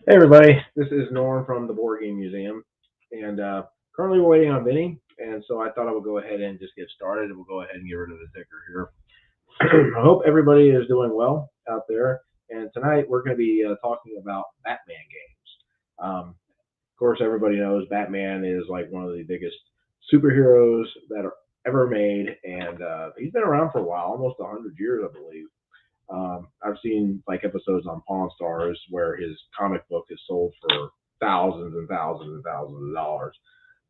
Hey everybody, this is Norm from the Board Game Museum, and currently we're waiting on Vinny, and so I thought I would go ahead and just get started, and we'll go ahead and get rid of the ticker here. I hope everybody is doing well out there, and tonight we're going to be talking about Batman games. Of course, everybody knows Batman is like one of the biggest superheroes that are ever made, and he's been around for a while, almost 100 years, I believe. I've seen like episodes on Pawn Stars where his comic book is sold for thousands and thousands and thousands of dollars.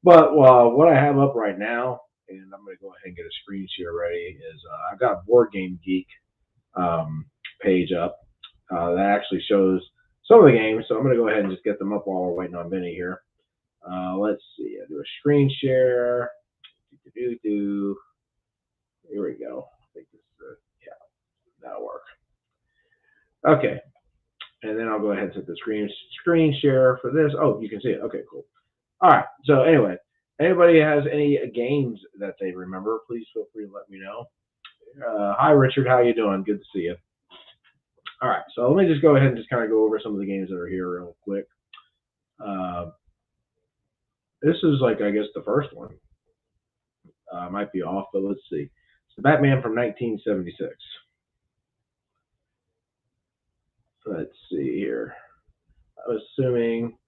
But what I have up right now, and I'm going to go ahead and get a screen share ready, is I've got a Board Game Geek page up that actually shows some of the games. So I'm going to go ahead and just get them up while we're waiting on Vinny here. Let's see. I do a screen share. Here we go. I think this is yeah, that'll work. Okay, and then I'll go ahead and set the screen share for this. Oh, you can see it. Okay, cool. All right. So anyway, anybody has any games that they remember, please feel free to let me know. Hi, Richard. How you doing? Good to see you. All right. So let me just go ahead and just kind of go over some of the games that are here real quick. Uh, this is like, I guess, the first one. Might be off, but let's see. It's the Batman from 1976. Let's see here. I'm assuming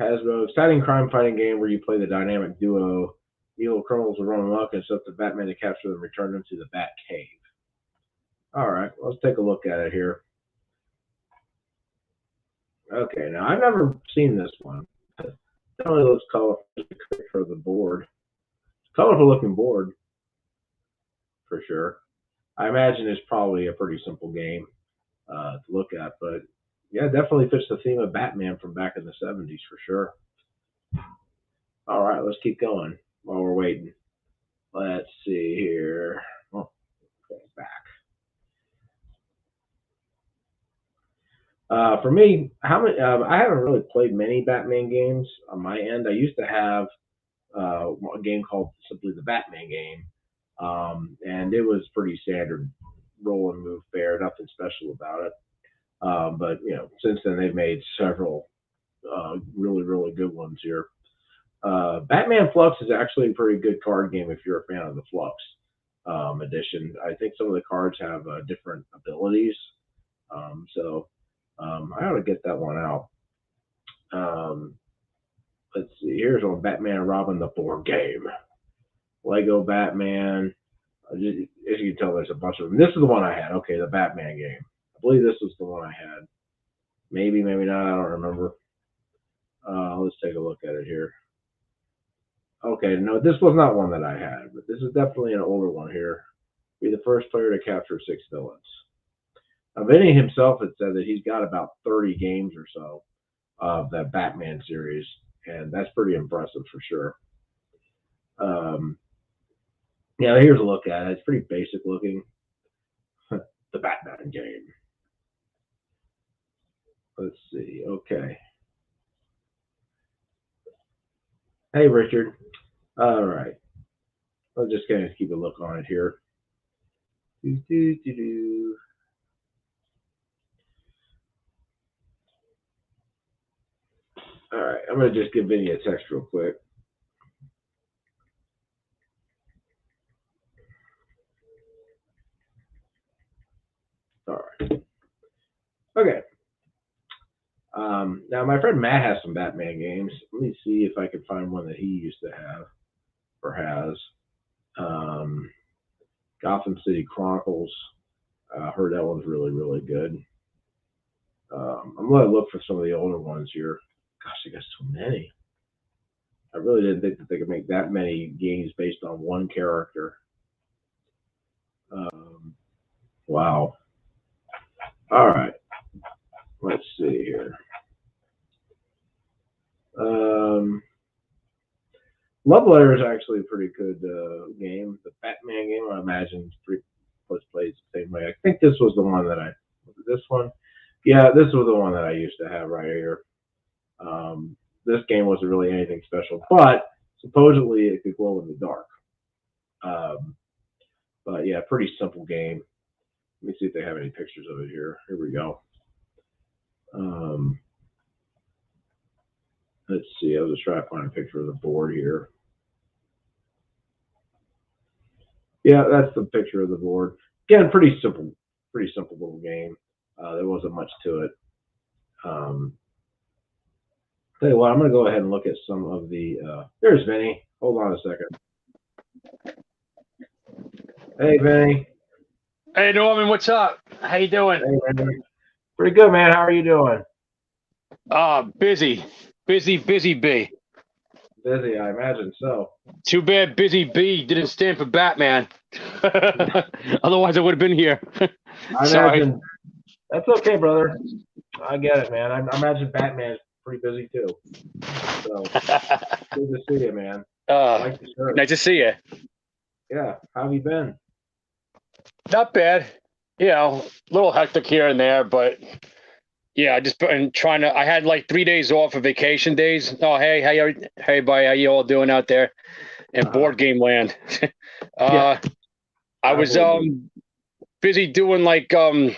Hasbro, exciting crime fighting game where you play the dynamic duo. Evil criminals will run amok and it's up to Batman to capture them and return them to the Bat Cave. All right, let's take a look at it here. Okay, now I've never seen this one. It definitely looks colorful for the board. Colorful looking board for sure. I imagine it's probably a pretty simple game to look at, but yeah, definitely fits the theme of Batman from back in the 70s for sure. All right, let's keep going while we're waiting. Let's see here. Oh, okay, back. For me, I haven't really played many Batman games on my end. I used to have a game called simply the Batman game, and it was pretty standard roll and move fare, nothing special about it. But since then they've made several really really good ones here. Batman Flux is actually a pretty good card game if you're a fan of the Flux edition. I think some of the cards have different abilities, so I ought to get that one out. Um, let's see. Here's one: Batman and Robin, the board game. Lego Batman. As you can tell, there's a bunch of them. This is the one I had. Okay, the Batman game. I believe this was the one I had. Maybe, maybe not. I don't remember. Let's take a look at it here. Okay, no, this was not one that I had, but this is definitely an older one here. Be the first player to capture 6 villains. Now, Vinny himself had said that he's got about 30 games or so of that Batman series, and that's pretty impressive for sure. Um, yeah, here's a look at it. It's pretty basic looking. The Batman game. Let's see. Okay. Hey, Richard. All right. I'm just going to keep a look on it here. Do, do, do, do. All right. I'm going to just give Vinny a text real quick. All right. Okay. Now, my friend Matt has some Batman games. Let me see if I can find one that he used to have or has. Um, Gotham City Chronicles. I heard that one's really, really good. I'm going to look for some of the older ones here. Gosh, I got so many. I really didn't think that they could make that many games based on one character. Wow. All right. Let's see here. Love Letter is actually a pretty good game. The Batman game, I imagine, was played the same way. I think this was the one that was this one? Yeah, this was the one that I used to have right here. This game wasn't really anything special, but supposedly it could glow in the dark. But yeah, pretty simple game. Let me see if they have any pictures of it here. Here we go. Let's see. I'll just try to find a picture of the board here. Yeah, that's the picture of the board. Again, pretty simple little game. There wasn't much to it. Tell you what, I'm going to go ahead and look at some of the. There's Vinny. Hold on a second. Hey, Vinny. Hey Norman, what's up? How you doing? Hey, Vinny. Pretty good, man. How are you doing? Busy bee. Busy, I imagine so. Too bad busy bee didn't stand for Batman. Otherwise I would have been here. I Sorry. imagine that's okay, brother. I get it, man. I imagine Batman's pretty busy too. So good to see you, man. Nice to see you. Yeah, how have you been? Not bad. You know, a little hectic here and there, but yeah, I just been trying to. I had like 3 days off of vacation days. Oh, hey, hey, buddy, how you all doing out there in board game land? Yeah, I was busy doing like a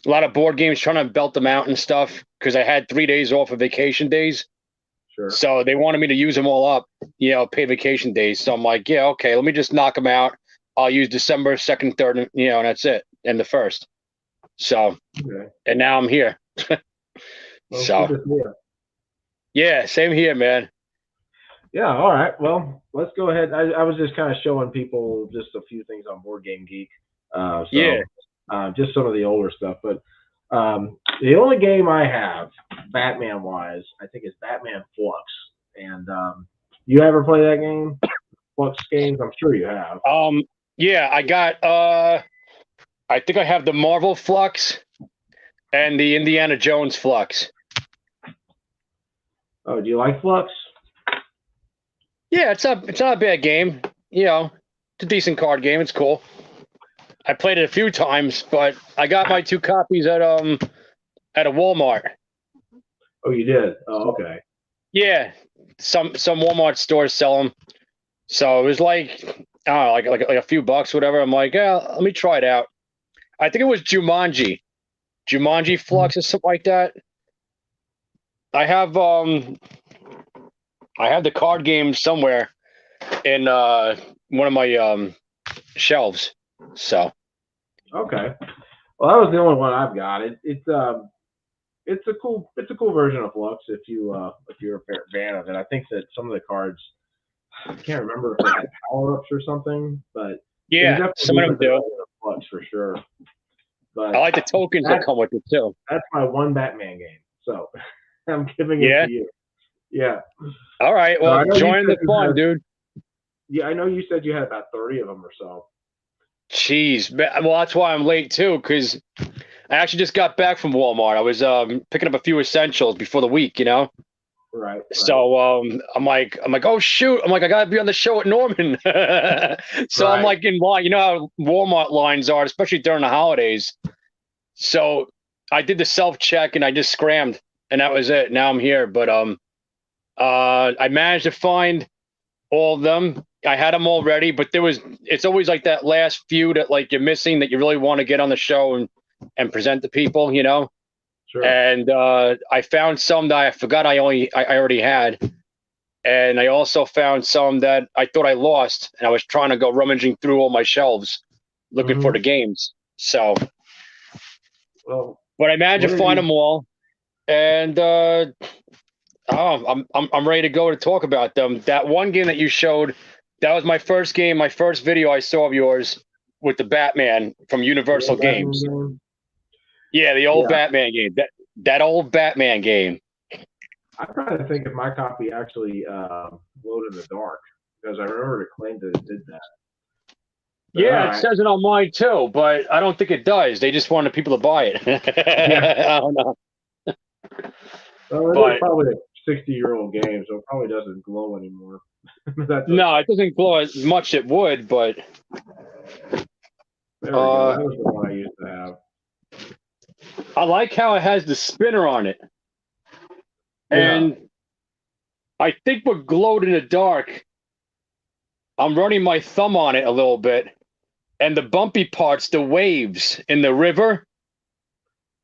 lot of board games, trying to belt them out and stuff because I had 3 days off of vacation days. sure. So they wanted me to use them all up, pay vacation days. So I'm like, yeah, okay, let me just knock them out. I'll use December 2nd, 3rd, and that's it, and the 1st. So, Okay. and now I'm here. Well, So, good to see you. yeah, same here, man. Yeah, all right. Well, let's go ahead. I was just kind of showing people just a few things on Board Game Geek. Yeah. Just some of the older stuff. But the only game I have, Batman wise, I think is Batman Flux. And you ever play that game? Flux games? I'm sure you have. Yeah, I got I think I have the Marvel Flux and the Indiana Jones Flux. Oh, do you like Flux? Yeah, it's not a bad game. It's a decent card game. It's cool. I played it a few times, but I got my 2 copies at a Walmart. Oh, you did. Oh, okay. Yeah, some Walmart stores sell them. So it was like, I don't know, like a few bucks, whatever. I'm like, yeah, let me try it out. I think it was Jumanji Flux or something like that. I have the card game somewhere in one of my shelves. So Okay. Well, that was the only one I've got. It's a cool version of Flux if you're a fan of it. I think that some of the cards, I can't remember if they had power ups or something, but yeah, some of them do. Flux for sure. But I like the tokens that come with it too. that's my one Batman game. So I'm giving it Yeah. to you. Yeah. All right. So I Well, know you join said the fun, dude. yeah, I know you said you had about 30 of them or so. Jeez. Well, that's why I'm late too, because I actually just got back from Walmart. I was picking up a few essentials before the week, you know. Right. So I'm like, oh shoot! I'm like, I gotta be on the show at Norman. So I'm Right. like in line. You know how Walmart lines are, especially during the holidays. So I did the self check and I just scrammed, and that was it. Now I'm here, but I managed to find all of them. I had them all ready, but it's always like that last few that like you're missing that you really want to get on the show and present to people, you know. Sure. And I found some that I forgot I already had, and I also found some that I thought I lost, and I was trying to go rummaging through all my shelves looking for the games. So, Well, but I managed to find them all, and I'm ready to go to talk about them. That one game that you showed, that was my first game, my first video I saw of yours with the Batman from Universal Games. Yeah, the old Batman game. That old Batman game. I'm trying to think if my copy actually glowed in the dark, because I remember it claimed that it did that. But Yeah, it says it on mine too, but I don't think it does. They just wanted people to buy it. I don't know. Well, it's probably a 60-year-old game, so it probably doesn't glow anymore. No, it doesn't glow as much. It would, but there we go. That was the one I used to have. I like how it has the spinner on it, and I think what glowed in the dark, I'm running my thumb on it a little bit, and the bumpy parts, the waves in the river.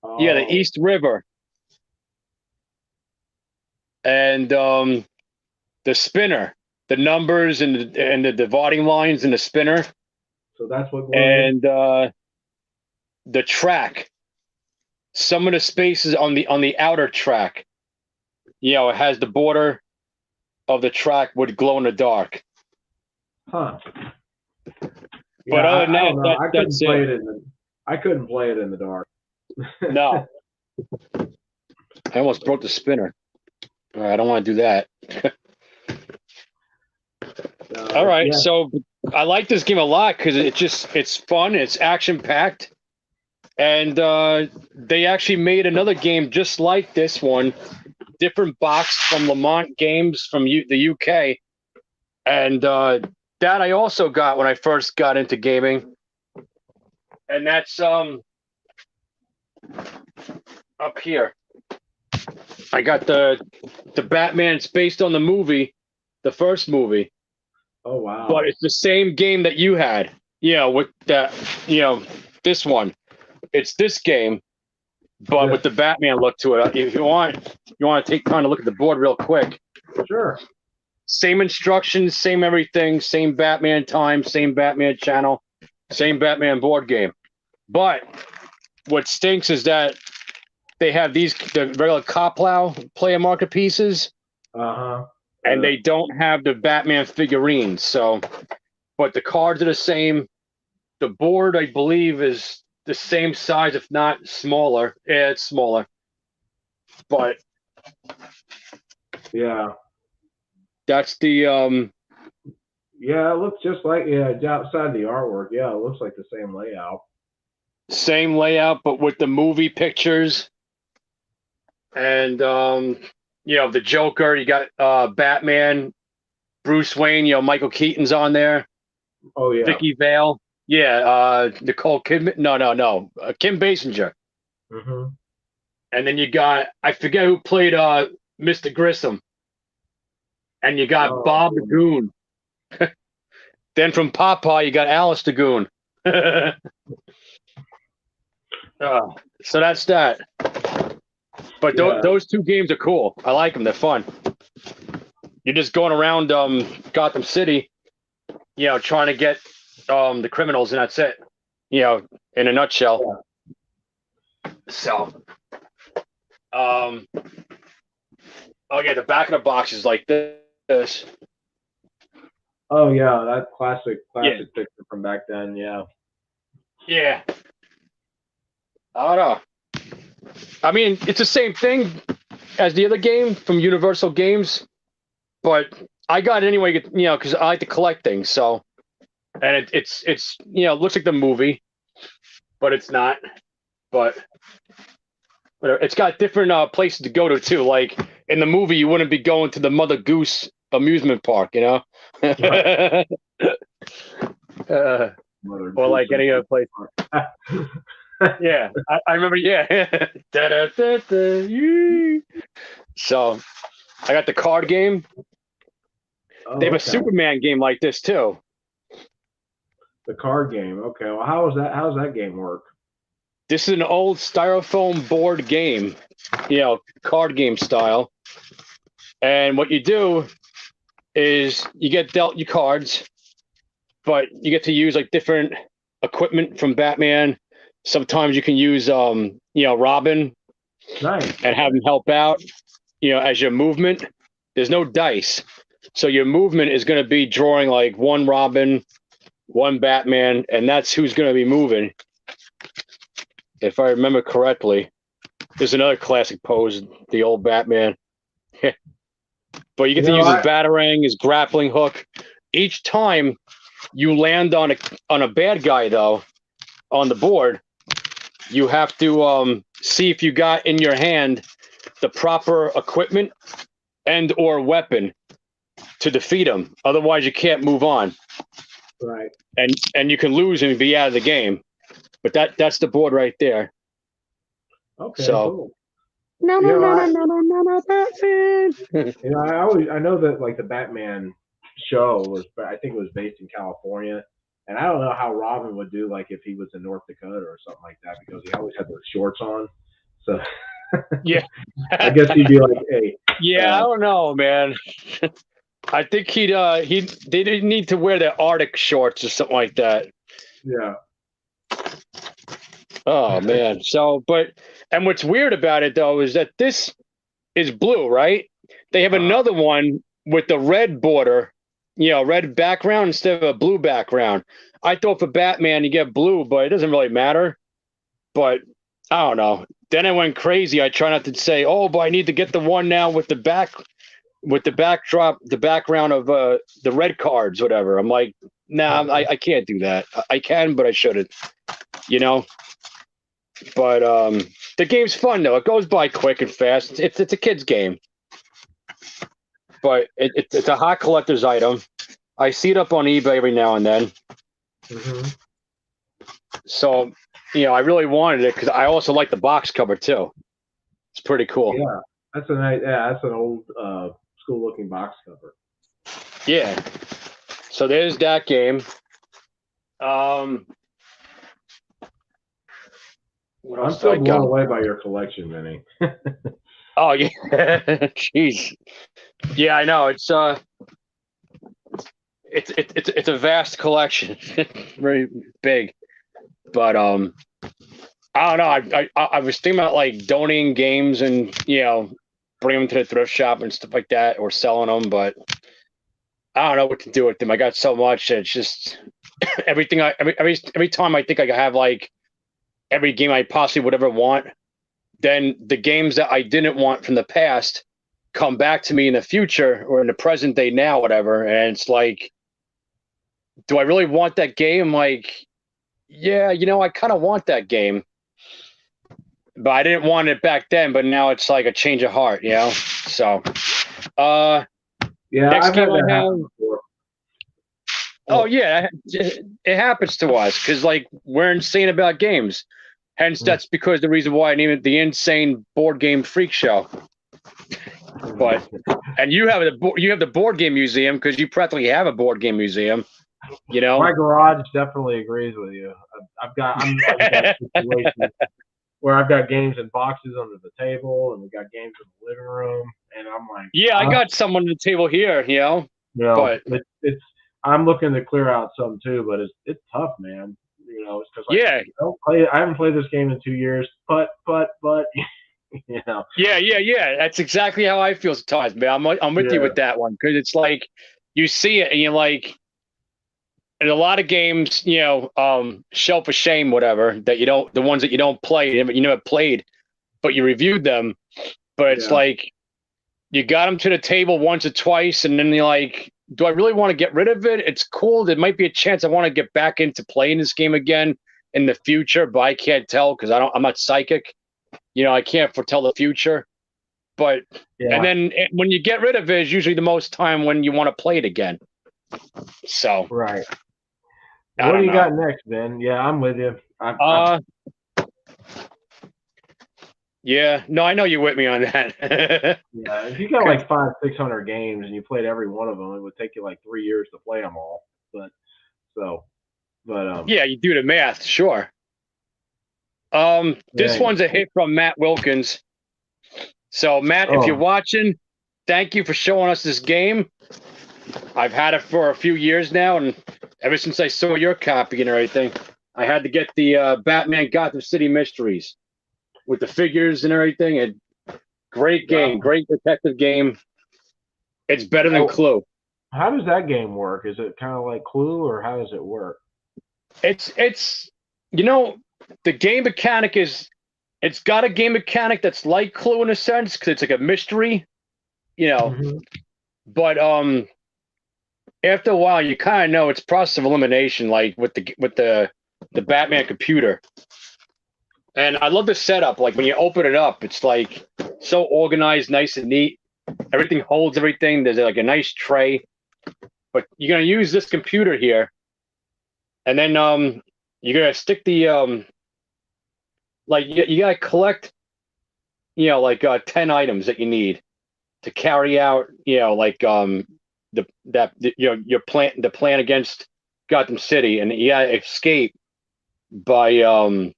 Oh. Yeah, the East River. And the spinner, the numbers and the dividing lines in the spinner. So that's what. And the track. Some of the spaces on the outer track, you know, it has the border of the track would glow in the dark. Huh. But yeah, other than that, I couldn't play it in the. I couldn't play it in the dark. No. I almost broke the spinner. All right, I don't want to do that. All right, so I like this game a lot because it's fun, it's action packed, and they actually made another game just like this one, different box from Lamont Games from the UK, and that I also got when I first got into gaming, and that's up here. I got the Batman. It's based on the movie, the first movie. Oh wow! But it's the same game that you had. You know, with that. You know, this one. It's this game, but with the Batman look to it. If you want to take time to look at the board real quick. Sure. Same instructions, same everything, same Batman time, same Batman channel, same Batman board game. But what stinks is that they have the regular Coplow player market pieces, and they don't have the Batman figurines. So, but the cards are the same. The board, I believe, is the same size, if not smaller. Yeah, it's smaller. But yeah, that's the yeah, it looks just like outside the artwork. Yeah, it looks like the same layout. Same layout, but with the movie pictures. And you know, the Joker, you got Batman, Bruce Wayne, you know, Michael Keaton's on there. Oh yeah. Vicky Vale. Yeah, Nicole Kidman. No. Kim Basinger. Mm-hmm. And then you got, I forget who played Mr. Grissom. And you got Bob the Goon. Then from Popeye, you got Alice the Goon. So that's that. But those two games are cool. I like them. They're fun. You're just going around Gotham City, you know, trying to get the criminals, and that's it. You know, in a nutshell. So, oh yeah, the back of the box is like this. Oh yeah, that classic picture from back then. Yeah. Yeah. I don't know. I mean, it's the same thing as the other game from Universal Games, but I got it anyway, because I like to collect things. So, and it's it looks like the movie, but it's not. But whatever. It's got different places to go to too. Like in the movie, you wouldn't be going to the Mother Goose amusement park, Right. uh, Mother or like any other place. Yeah, I remember. Yeah. Da, da, da, da, yee. So I got the card game. They Oh, have a okay. Superman game like this too. The card game. Okay. Well, how is that? How does that game work? This is an old styrofoam board game, card game style. And what you do is you get dealt your cards, but you get to use like different equipment from Batman. Sometimes you can use Robin Nice. and have him help out, as your movement. There's no dice. So your movement is going to be drawing like one Robin, one Batman, and that's who's going to be moving. If I remember correctly, there's another classic pose, the old Batman. But you get to use his batarang, his grappling hook. Each time you land on a bad guy, though, on the board, you have to see if you got in your hand the proper equipment and or weapon to defeat him. Otherwise, you can't move on. Right. And you can lose and be out of the game. But that's the board right there. Okay. So, Cool. No, Batman. I know that like the Batman show was, I think it was based in California, and I don't know how Robin would do like if he was in North Dakota or something like that because he always had those shorts on. So Yeah, I guess he'd be like, hey. Yeah, I don't know, man. I think they didn't need to wear their Arctic shorts or something like that. Yeah. Oh man. And what's weird about it though is that this is blue, right? They have another one with the red border, red background instead of a blue background. I thought for Batman you get blue, but it doesn't really matter. But I don't know. Then I went crazy. I try not to say, "Oh, but I need to get the one now with the backdrop, the background of the red cards, whatever." I'm like, nah, I can't do that. I can, but I shouldn't. But the game's fun though. It goes by quick and fast. It's a kid's game, but it's a hot collector's item. I see it up on eBay every now and then. Mm-hmm. So I really wanted it because I also like the box cover too. It's pretty cool. Yeah, that's a nice. Yeah, that's an old school-looking box cover. Yeah. So there's that game. I'm still blown away by your collection, Vinny. Oh yeah, jeez. Yeah, I know. It's a vast collection, very big. But I don't know. I was thinking about like donating games and bring them to the thrift shop and stuff like that, or selling them. But I don't know what to do with them. I got so much. It's just everything. Every time I think I have like every game I possibly would ever want, then the games that I didn't want from the past come back to me in the future or in the present day now, whatever. And it's like, do I really want that game? Like, yeah, I kind of want that game, but I didn't want it back then. But now it's like a change of heart, So, yeah, next I've game had that I have. happen before. Oh yeah, it happens to us because like we're insane about games. Hence, that's because the reason why I named it the Insane Board Game Freak Show. But and you have the board game museum because you practically have a board game museum. My garage definitely agrees with you. I've got situations where I've got games in boxes under the table, and we got games in the living room, and I'm like, yeah, I got some on the table here, but it's I'm looking to clear out some too, but it's tough, man. It's because I haven't played this game in 2 years, but Yeah. That's exactly how I feel sometimes, man. I'm with you with that one because it's like you see it and you're like, in a lot of games, shelf of shame, whatever, that you don't, the ones that you don't play, you never played, but you reviewed them. But it's Yeah. like you got them to the table once or twice, and then you're like, do I really want to get rid of it? It's cool. There might be a chance I want to get back into playing this game again in the future, but I can't tell because I'm not psychic. I can't foretell the future. But and Yeah. then when you get rid of it is usually the most time when you want to play it again. So Right. I What do don't you know. got next, Ben? Yeah, I'm with you. Uh yeah, no, I know you're with me on that. Yeah, if you got like 500-600 games and you played every one of them, it would take you like 3 years to play them all. But so, but Yeah, you do the math, sure. This yeah. one's a hit from Matt Wilkins. So Matt, if you're Oh, watching, thank you for showing us this game. I've had it for a few years now, and ever since I saw your copy and everything, I had to get the Batman Gotham City Mysteries with the figures and everything. And great game, great detective game. It's better than Clue. how does that game work? Is it kind of like Clue, or how does it work? It's the game mechanic is it's got a game mechanic that's like Clue in a sense because it's like a mystery, Mm-hmm. but after a while you kind of know it's process of elimination, like with the Batman computer. And I love the setup. Like when you open it up, it's like so organized, nice and neat. Everything holds everything. There's like a nice tray. But you're gonna use this computer here, and then you're gonna stick the like you gotta collect, like 10 items that you need to carry out, like the plan against Gotham City, and you gotta escape by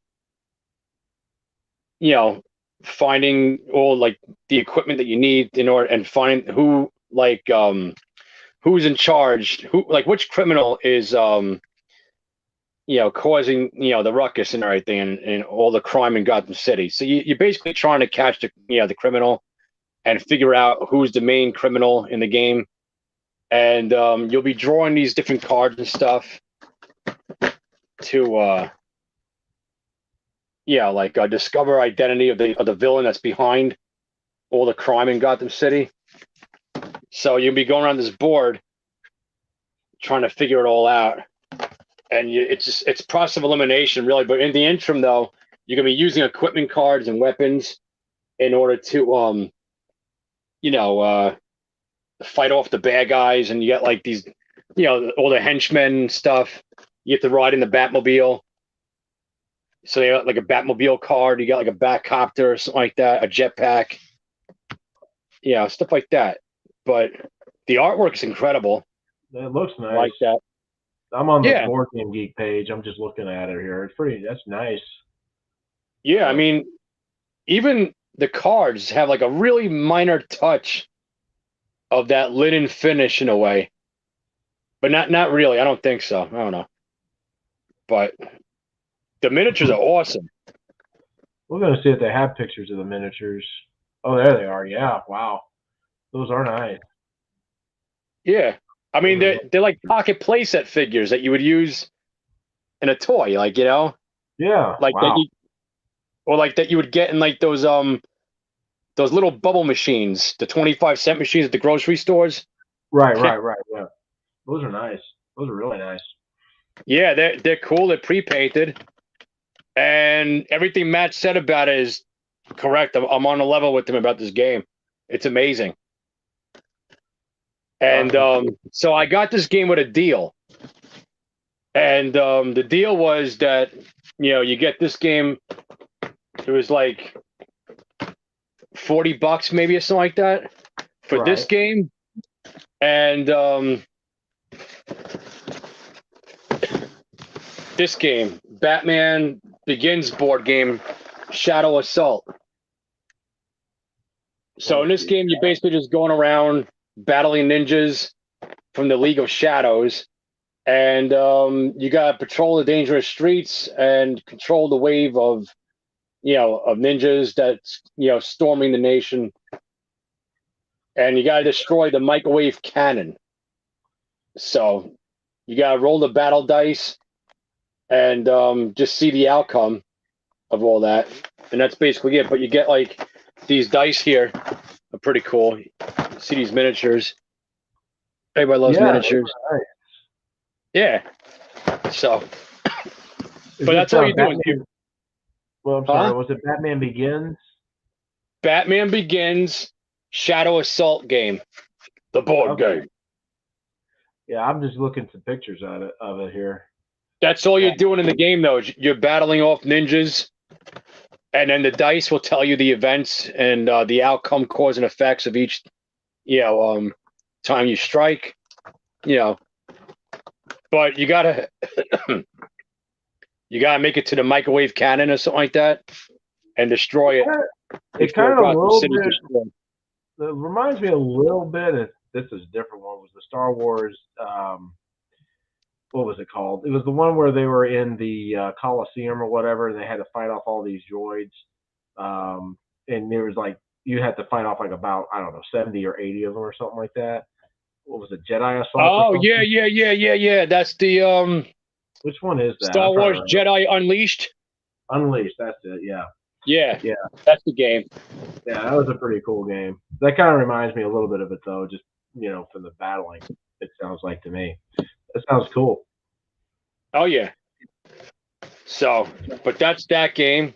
finding all like the equipment that you need in order and find who like who's in charge, who like which criminal is causing the ruckus and everything and all the crime in Gotham City. So you're basically trying to catch the criminal and figure out who's the main criminal in the game. And you'll be drawing these different cards and stuff to discover identity of the villain that's behind all the crime in Gotham City. So you'll be going around this board trying to figure it all out. And it's process of elimination, really. But in the interim, though, you're gonna be using equipment cards and weapons in order to fight off the bad guys. And you got like these, all the henchmen and stuff. You have to ride in the Batmobile. So you got like a Batmobile card. You got like a Batcopter or something like that, a jetpack. Stuff like that. But the artwork is incredible. It looks nice. I like that. I'm on the Board Game Geek page. I'm just looking at it here. That's nice. Yeah, I mean, even the cards have like a really minor touch of that linen finish in a way, but not really. I don't think so. I don't know, but the miniatures are awesome. We're gonna see if they have pictures of the miniatures. Oh, there they are. Yeah, wow, those are nice. Yeah, I mean they're like pocket playset figures that you would use in a toy, like Yeah, like wow. or like that you would get in like those little bubble machines, the 25-cent machines at the grocery stores. Right. Yeah, those are nice. Those are really nice. Yeah, they're cool. They're pre-painted, and everything Matt said about it is correct. I'm on a level with him about this game. It's amazing. And so I got this game with a deal, and the deal was that you get this game. It was like $40 maybe or something like that for this game, and this game, Batman Begins board game, Shadow Assault. So in this game, you're basically just going around battling ninjas from the League of Shadows, and you got to patrol the dangerous streets and control the wave of ninjas that's storming the nation, and you got to destroy the microwave cannon. So You gotta roll the battle dice and just see the outcome of all that, and that's basically it. But you get like these dice here are pretty cool. See these miniatures. Everybody loves Yeah, miniatures. right. Yeah. So, Is but this that's all you're doing. Batman? Well, I'm sorry. Was it Batman Begins? Batman Begins, Shadow Assault game, the board Okay. game. Yeah, I'm just looking some pictures of it here. That's all you're doing in the game, though. You're battling off ninjas, and then the dice will tell you the events and the outcome, cause, and effects of each, time you strike. But you gotta, you gotta make it to the microwave cannon or something like that, and destroy it. It kind of a little bit. Destroyed. It reminds me a little bit. This is a different one. Was the Star Wars? What was it called? It was the one where they were in the Coliseum or whatever, and they had to fight off all these droids. And there was like you had to fight off like about, I don't know, 70 or 80 of them or something like that. What was it, Jedi Assault? Oh yeah. That's the Which one is that? Star Wars Jedi Unleashed. Unleashed. That's it. Yeah. Yeah. That's the game. Yeah, that was a pretty cool game. That kind of reminds me a little bit of it though, just from the battling. It sounds like to me. That sounds cool. Oh yeah. So, but that's that game.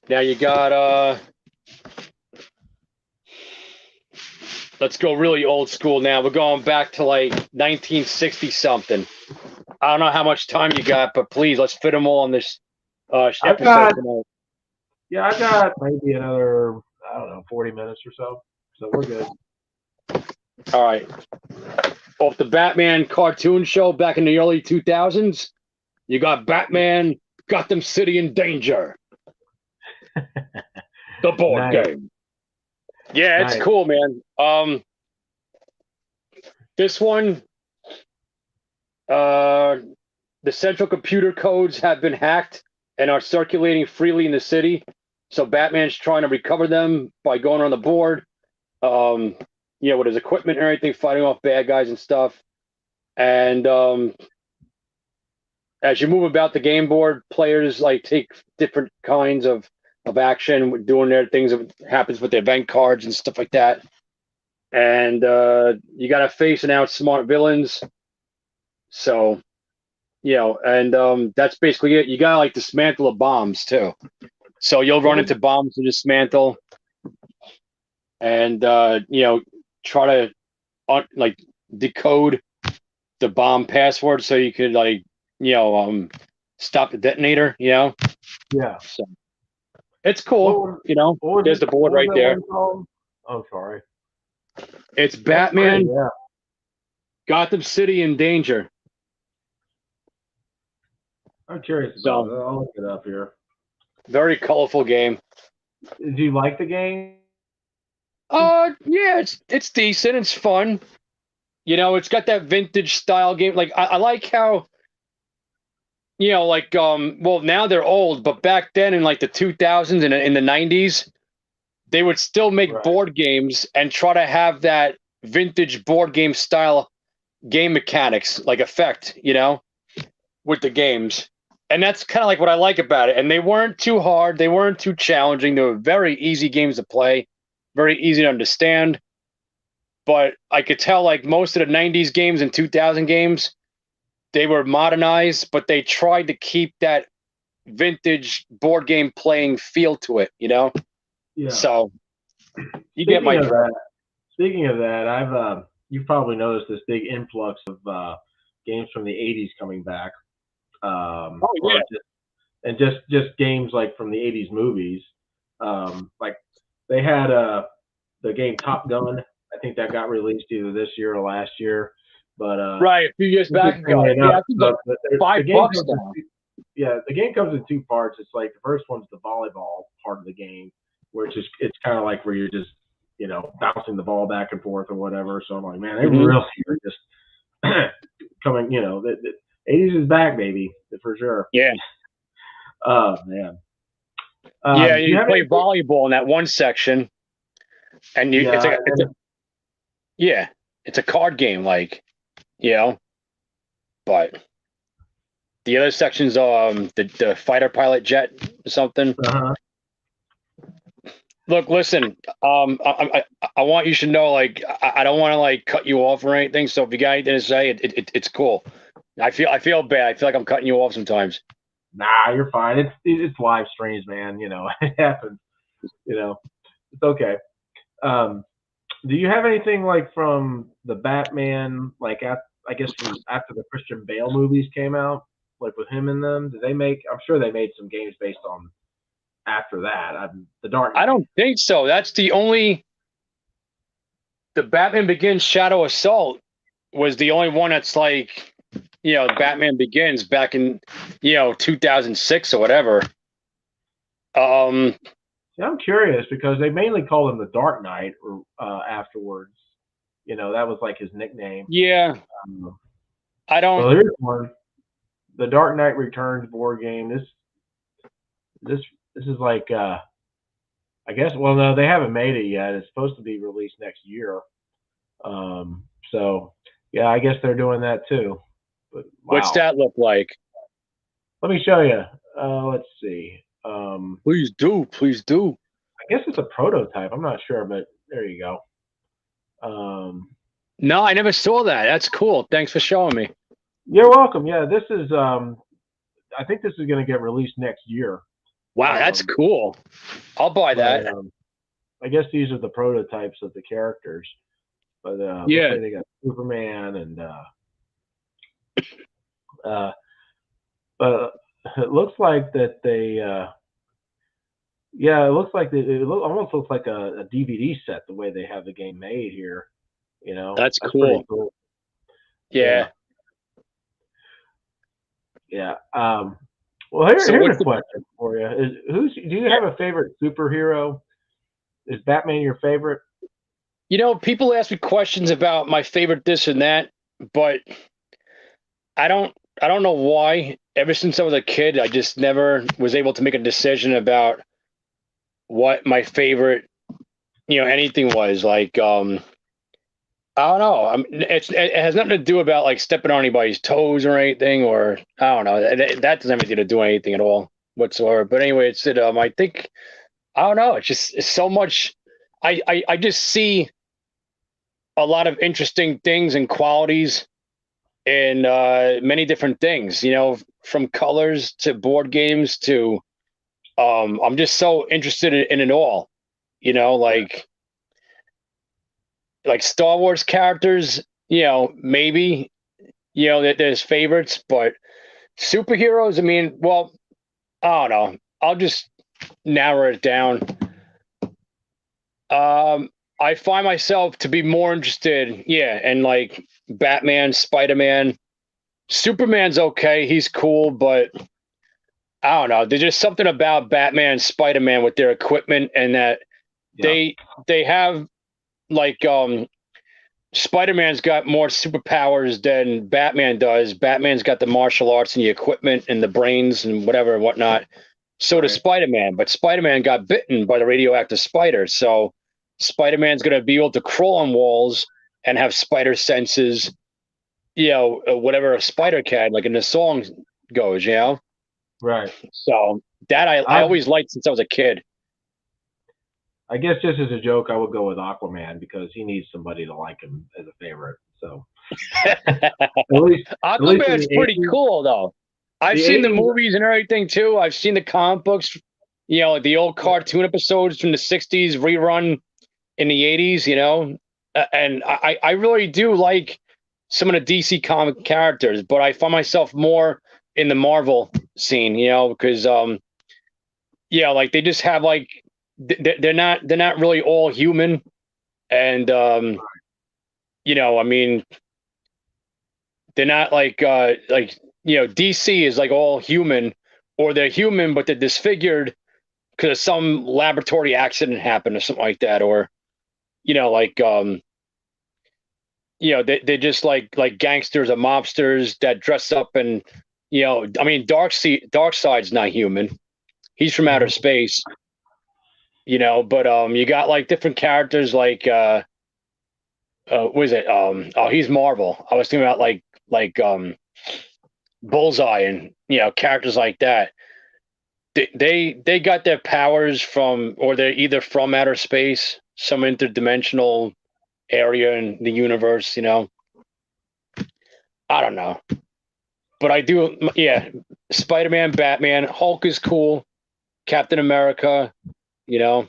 Now you got let's go really old school now. We're going back to like 1960 something. I don't know how much time you got, but please let's fit them all on this episode tonight. Yeah, I've got maybe another, I don't know, 40 minutes or so. So we're good. All right. Off the Batman cartoon show back in the early 2000s, you got Batman Gotham City in Danger. The board game. Yeah, it's cool, man. This one, the central computer codes have been hacked and are circulating freely in the city. So Batman's trying to recover them by going on the board, with his equipment and everything, fighting off bad guys and stuff. And as you move about the game board, players like take different kinds of action, doing their things that happens with the event cards and stuff like that. And you got to face and outsmart villains. So, and that's basically it. You got to like dismantle the bombs too. So you'll run into bombs to dismantle, and try to decode the bomb password so you could stop the detonator. Yeah. So it's cool. There's the board right there. Oh, sorry. It's Batman. Gotham City in Danger. I'm curious about it. I'll look it up here. Very colorful game. Do you like the game? Yeah, it's decent. It's fun. It's got that vintage style game. Like I like how, well, now they're old, but back then in like the 2000s and in the 90s, they would still make board games and try to have that vintage board game style game mechanics, like effect, with the games. And that's kind of like what I like about it. And they weren't too hard. They weren't too challenging. They were very easy games to play, very easy to understand. But I could tell like most of the 90s games and 2000 games, they were modernized, but they tried to keep that vintage board game playing feel to it, Yeah. So you get my drift. Speaking of that, I've you've probably noticed this big influx of games from the 80s coming back. Just games like from the 80s movies. Like they had the game Top Gun. I think that got released either this year or last year. But a few years back ago. Yeah, I think like $5 now. Yeah, the game comes in two parts. It's like the first one's the volleyball part of the game, which is it's kind of like where you're just bouncing the ball back and forth or whatever. So I'm like, man, they really are just coming. The 80s is back, baby, for sure. Yeah. Oh man. You play volleyball in that one section, and it's a card game, like. but the other sections, the fighter pilot jet or something. Uh-huh. Look, listen. I want you should know, like, I don't want to like cut you off or anything. So if you got anything to say, it's cool. I feel bad. I feel like I'm cutting you off sometimes. Nah, you're fine. It's live streams, man. You know, it happens. You know, it's okay. Um, do you have anything like from the Batman, like I guess from after the Christian Bale movies came out, like with him in them? Did they make? I'm sure they made some games based on after that. The Dark I Knight. don't think so. That's the Batman Begins Shadow Assault was the only one that's like, Batman Begins back in, 2006 or whatever. Yeah, I'm curious because they mainly called him the Dark Knight afterwards. You know, that was like his nickname. Yeah, Um, I don't. well, here's one: the Dark Knight Returns board game. This this is like I guess. Well, no, they haven't made it yet. It's supposed to be released next year. So yeah, I guess they're doing that too. But What's wow, that look like? let me show you. Let's see. Please do, please do. I guess it's a prototype. I'm not sure, but there you go. Um, No, I never saw that. That's cool. Thanks for showing me. you're welcome. Yeah, this is. I think this is going to get released next year. Wow, that's cool. I'll buy But that. I guess these are the prototypes of the characters. But looks Yeah. like they got Superman and uh, but it looks like that they yeah, it looks like almost looks like a DVD set the way they have the game made here. You know, That's that's pretty cool. cool. Yeah, Yeah. yeah. Well, So here's what's a the question for you: Do you have a favorite superhero? Is Batman your favorite? people ask me questions about my favorite this and that, but I don't know why. Ever since I was a kid, I just never was able to make a decision about what my favorite, anything was. Like, I don't know. It has nothing to do about like stepping on anybody's toes or anything, or I don't know. That doesn't have anything to do with anything at all whatsoever. But anyway, I think I don't know. It's so much. I just see a lot of interesting things and qualities in many different things. From colors to board games to I'm just so interested in it all. Yeah, Like Star Wars characters. Maybe there's favorites, but superheroes. I mean, well, I don't know. I'll just narrow it down. I find myself to be more interested, in like Batman, Spider-Man. Superman's okay, he's cool, but I don't know. There's just something about Batman and Spider-Man with their equipment and that yeah, they have like Spider-Man's got more superpowers than Batman does. Batman's got the martial arts and the equipment and the brains and whatever and whatnot. So does right. Spider-Man, but Spider-Man got bitten by the radioactive spider. So Spider-Man's going to be able to crawl on walls and have spider senses, whatever a spider can, like in the song goes. Right. So that I I always liked since I was a kid. I guess just as a joke, I would go with Aquaman because he needs somebody to like him as a favorite. So at least in Aquaman's the pretty 80s, cool though. I've the seen the 80s, movies and everything too. I've seen the comic books, like the old cartoon episodes from the 60s rerun in the 80s, and I really do like some of the DC comic characters, but I find myself more in the Marvel scene, because like they just have like they're not really all human, and I mean they're not like DC is like all human, or they're human but they're disfigured because some laboratory accident happened or something like that, or like they're just like gangsters or mobsters that dress up and I mean Darkseid's not human. He's from outer space, but you got like different characters like what is it? Oh, he's Marvel. I was thinking about like Bullseye and characters like that. They got their powers from, or they're either from outer space, some interdimensional area in the universe. I don't know, but I do. Yeah, Spider-Man, Batman, Hulk is cool. Captain America, you know.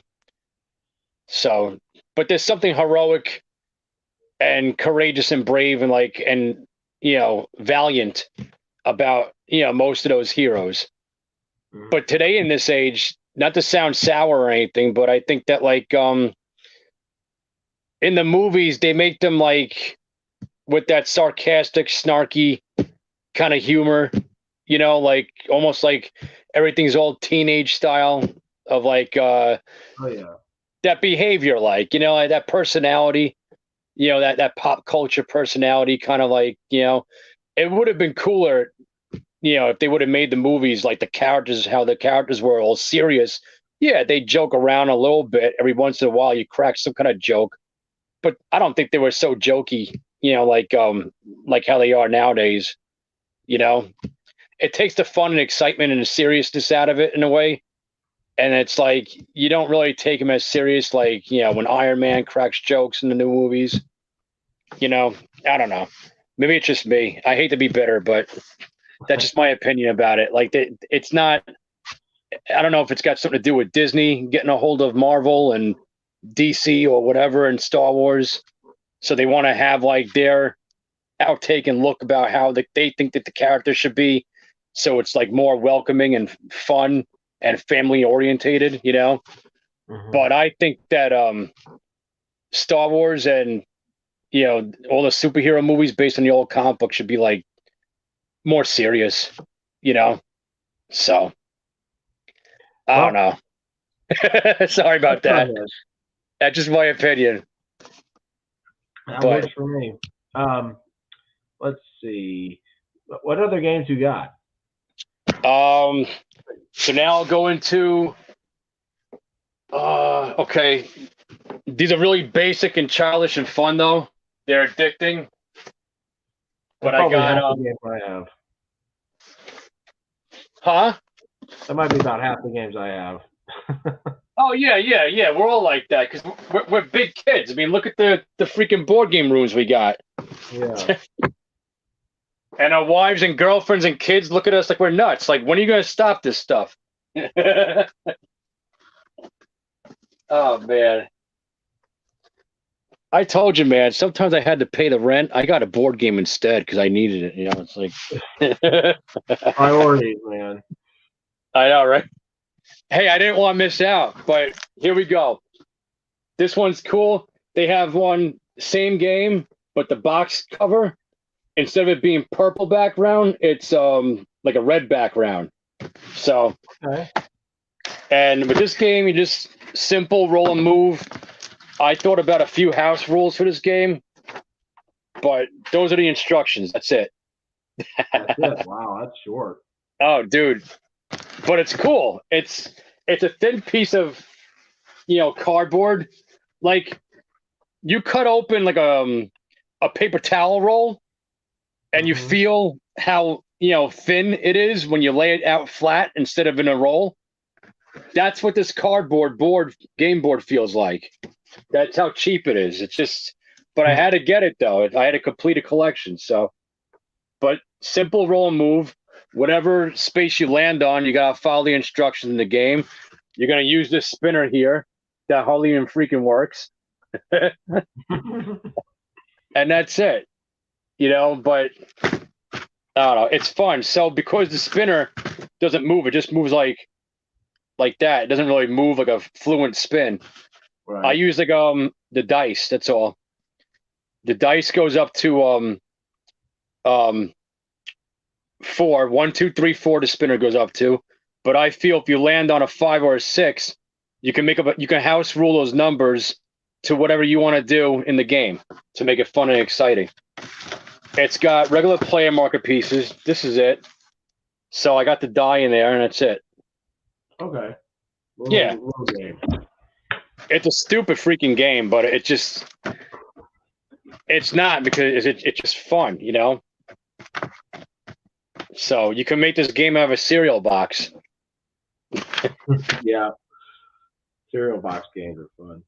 So, but there's something heroic and courageous and brave and valiant about most of those heroes. Mhm. But today in this age, not to sound sour or anything, but I think that in the movies they make them with that sarcastic, snarky kind of humor, almost like everything's all teenage style of Oh yeah. that behavior, like that personality, that pop culture personality, kind of it would have been cooler, if they would have made the movies like how the characters were all serious. Yeah, they joke around a little bit every once in a while. You crack some kind of joke, but I don't think they were so jokey, like how they are nowadays. You know, it takes the fun and excitement and the seriousness out of it in a way. And it's like you don't really take them as serious, like when Iron Man cracks jokes in the new movies. I don't know. Maybe it's just me. I hate to be bitter, but that's just my opinion about it. Like it's not. I don't know if it's got something to do with Disney getting a hold of Marvel and DC or whatever and Star Wars, so they want to have like their outtake and look about how they think that the character should be. So it's like more welcoming and fun and family orientated. Mhm. But I think that Star Wars and all the superhero movies based on the old comic book should be like more serious. So I don't Well, know. Sorry that's about not that. bad. That's just my opinion. That But works for me. Um, let's see. What other games you got? so now I'll go into okay. These are really basic and childish and fun though. They're addicting. That's But I probably got half the games I have. huh? That might be about half the games I have. Oh yeah. We're all like that because we're big kids. I mean, look at the freaking board game rooms we got. Yeah. And our wives and girlfriends and kids look at us like we're nuts. Like, when are you going to stop this stuff? Oh, man. I told you, man, sometimes I had to pay the rent. I got a board game instead because I needed it. It's like. Priorities, man. I know, right? Hey, I didn't want to miss out, but here we go. This one's cool. They have one, same game, but the box cover, instead of it being purple background, it's like a red background. So, Okay. and with this game, you just simple roll and move. I thought about a few house rules for this game, but those are the instructions. That's it. That's it. Wow, that's short. Oh, dude, but it's cool. It's a thin piece of cardboard. Like, you cut open like a paper towel roll, and you Mhm. feel how thin it is when you lay it out flat instead of in a roll. That's what this cardboard game board feels like. That's how cheap it is. It's just, but I had to get it though. I had to complete a collection. So, but simple roll and move. Whatever space you land on, you gotta follow the instructions in the game. You're gonna use this spinner here that hardly even freaking works, and that's it. But I don't know. It's fun. So because the spinner doesn't move, it just moves like that. It doesn't really move like a fluent spin. I Right. use like the dice. That's all. The dice goes up to 4. 1, 2, 3, 4. The spinner goes up to. But I feel if you land on a 5 or a 6, you can you can house rule those numbers to whatever you want to do in the game to make it fun and exciting. It's got regular player marker pieces. This is it. So I got the die in there, and that's it. Okay. Yeah. Little game. It's a stupid freaking game, but it's not, because it's just fun. So you can make this game out of a cereal box. Yeah, cereal box games are fun.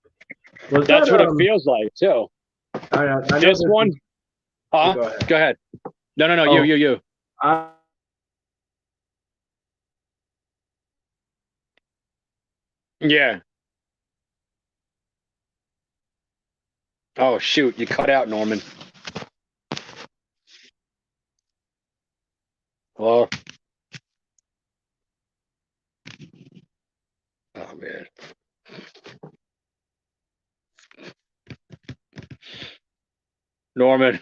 That's what it feels like too. I know This one, oh, go ahead. No, Oh, you. I, Yeah. Oh shoot, you cut out, Norman. Well, oh man. Norman,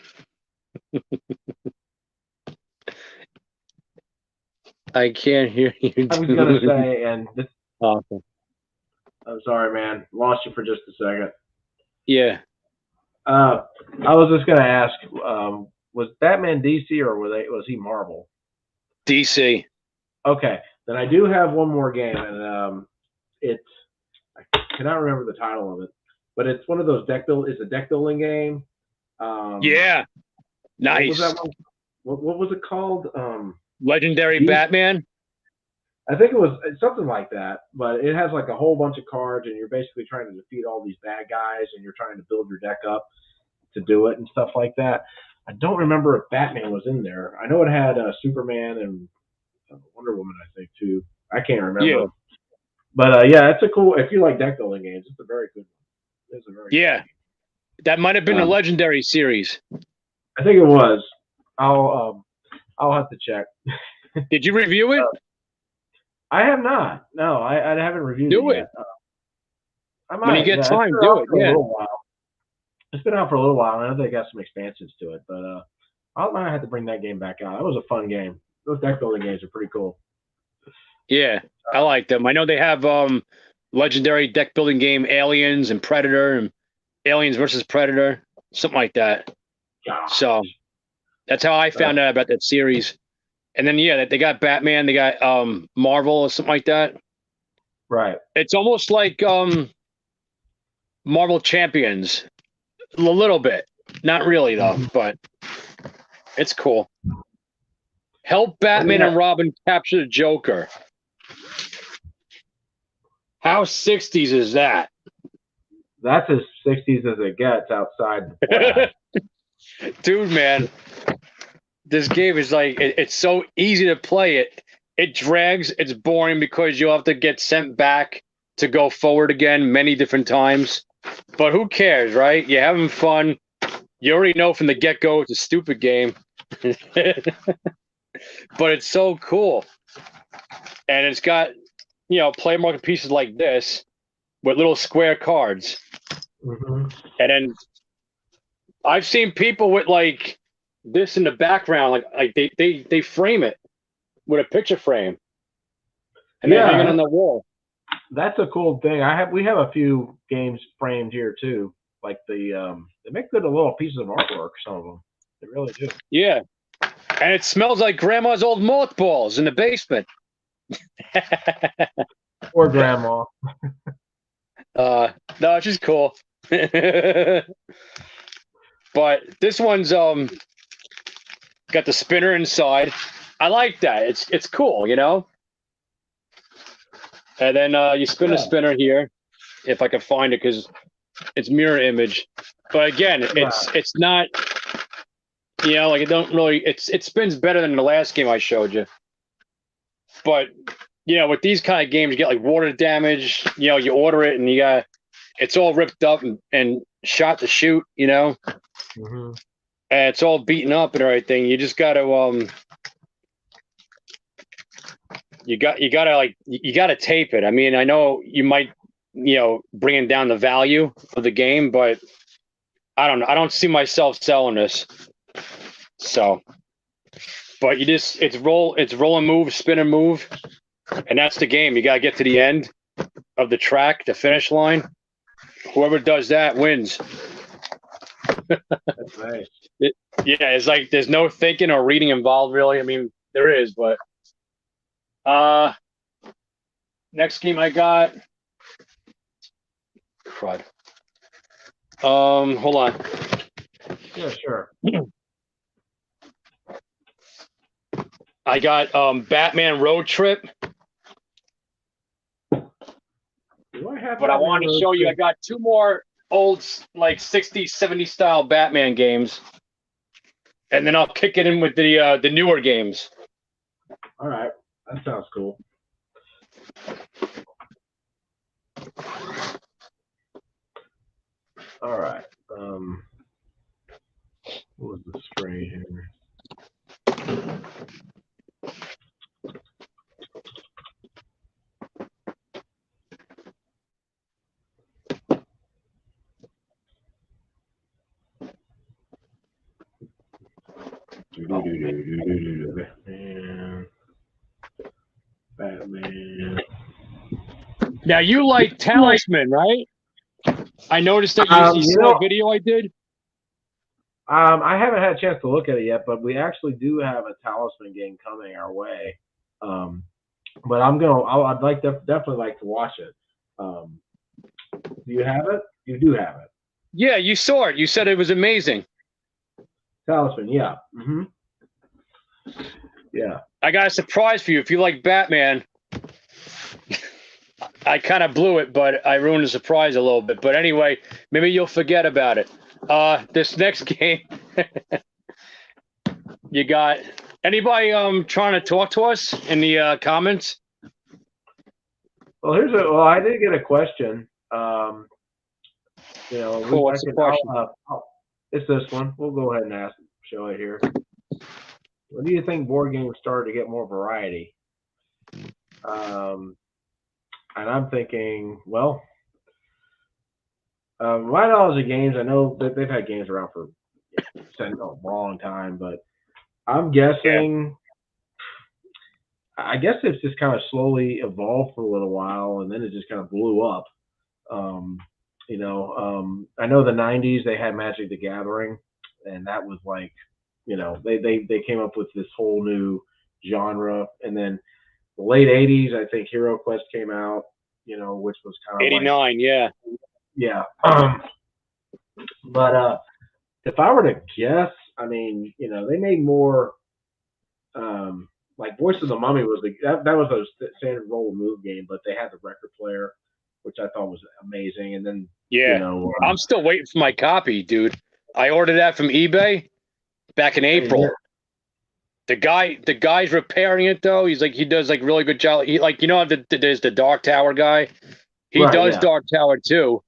I can't hear you. I was gonna say, and this, Awesome. I'm sorry, man, lost you for just a second. Yeah. I was just gonna ask, was Batman DC or was he Marvel? DC. Okay, then I do have one more game, and it's I cannot remember the title of it, but it's one of those It's a deck building game. Yeah. What was that Nice. one? What was it called? Legendary Batman. I think it was something like that, but it has like a whole bunch of cards, and you're basically trying to defeat all these bad guys, and you're trying to build your deck up to do it and stuff like that. I don't remember if Batman was in there. I know it had Superman and Wonder Woman, I think too. I can't remember. Yeah. But yeah, it's a cool. If you like deck building games, it's a very good one. It's a very Yeah. That might have been a legendary series. I think it was. I'll have to check. Did you review it? I have not. No, I haven't reviewed Do it it. yet. I might. When you get Yeah, time, do it. Yeah. It's been out for a little while. I know they got some expansions to it, but I might have to bring that game back out. That was a fun game. Those deck building games are pretty cool. Yeah, I like them. I know they have legendary deck building game Aliens and Predator and Aliens versus Predator, something like that. Gosh. So that's how I found out about that series. And then yeah, they got Batman, they got Marvel or something like that. Right. It's almost like Marvel Champions. A little bit. Not really though, but it's cool. Help Batman and Robin capture the Joker. How 60s is that? That's as 60s as it gets outside the Flash. Dude, man, this game is like, it's so easy to play it. It drags, it's boring because you'll have to get sent back to go forward again many different times. But who cares, right? You're having fun. You already know from the get-go it's a stupid game. But it's so cool. And it's got, play market pieces like this with little square cards. Mm-hmm. And then I've seen people with like this in the background, like they frame it with a picture frame, and they hang it on the wall. That's a cool thing. We have a few games framed here too. Like they make good little pieces of artwork. Some of them, they really do. Yeah, and it smells like grandma's old mothballs in the basement. Or grandma. No, she's cool. But this one's got the spinner inside. I like that. It's cool, And then you spin a spinner here, if I can find it, because it's mirror image. But again, it's not, like it don't really. It spins better than the last game I showed you. But with these kind of games, you get like water damage. You order it and it's all ripped up and shot to shoot. Mm-hmm. And it's all beaten up and everything. You just gotta you gotta tape it. I mean, I know you might bringing down the value of the game, but I don't know. I don't see myself selling this. So, but it's roll and move, spin and move, and that's the game. You gotta get to the end of the track, the finish line. Whoever does that wins. That's nice. It's like there's no thinking or reading involved, really. I mean, there is, but next game I got. Crud. Hold on. Yeah, sure. I got Batman Road Trip, Do I have but I Batman want to Road show you. I Trip? got two more old like 60s, 70s style Batman games, and then I'll kick it in with the newer games. All right, that sounds cool. All right. What was the string here? Batman. Batman. Now you like Talisman, right? I noticed that you You saw know, a video I did. I haven't had a chance to look at it yet, but we actually do have a Talisman game coming our way. But I'd like definitely like to watch it. Do you have it? You do have it. Yeah, you saw it. You said it was amazing. Talisman, yeah. Yeah. I got a surprise for you. If you like Batman, I kind of blew it, but I ruined the surprise a little bit. But anyway, maybe you'll forget about it. This next game, you got anybody trying to talk to us in the comments? Well, I did get a question. Cool. What's the question? It's this one. We'll go ahead and show it here. When do you think board games started to get more variety? And I'm thinking, well, my knowledge of games, I know that they've had games around for a long time, but I'm guessing. I guess it's just kind of slowly evolved for a little while, and then it just kind of blew up. I know the '90s they had Magic the Gathering, and that was like, they came up with this whole new genre, and then the late '80s, I think HeroQuest came out, which was kind of 89, yeah. Yeah. But if I were to guess, I mean, they made more. Like Voice of the Mummy was that was a standard roll and move game, but they had the record player, which I thought was amazing. And then I'm still waiting for my copy, dude. I ordered that from eBay back in April. The guy's repairing it though. He does like really good job. There's the Dark Tower guy. He does Dark Tower too,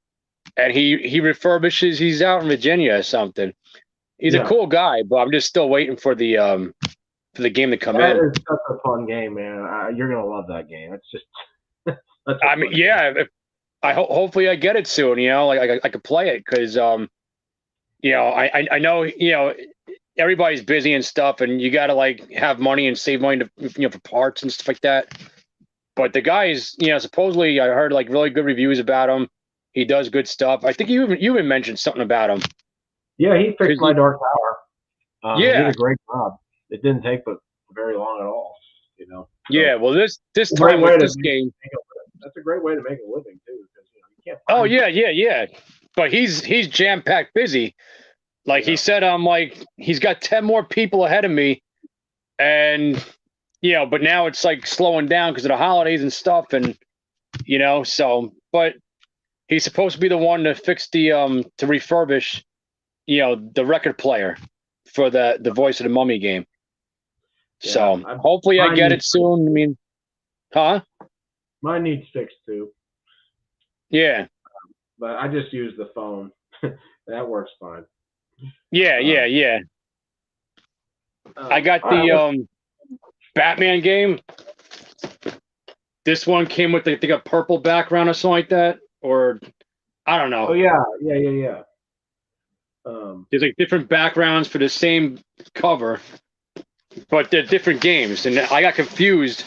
and he refurbishes. He's out in Virginia or something. He's a cool guy, but I'm just still waiting for the game to come in. That is such a fun game, man. You're gonna love that game. It's just. I mean, yeah. Hopefully I get it soon. I could play it because I know everybody's busy and stuff, and you got to have money and save money to for parts and stuff like that. But the guy is supposedly I heard really good reviews about him. He does good stuff. I think you even mentioned something about him. Yeah, he fixed my Dark Tower. He did a great job. It didn't take but very long at all. So, yeah, well, this time with this game, that's a great way to make a living too, because you can't. Oh yeah. But he's jam packed busy. He said, he's got 10 more people ahead of me, and but now it's slowing down because of the holidays and stuff, and so. But he's supposed to be the one to fix the to refurbish, the record player for the Voice of the Mummy game. Yeah, so hopefully I get it soon. I mean, huh? Mine needs fixed too. Yeah. But I just use the phone. That works fine. Yeah. I got the Batman game. This one came with I think a purple background or something like that, or I don't know. Oh yeah. There's different backgrounds for the same cover, but they're different games, and I got confused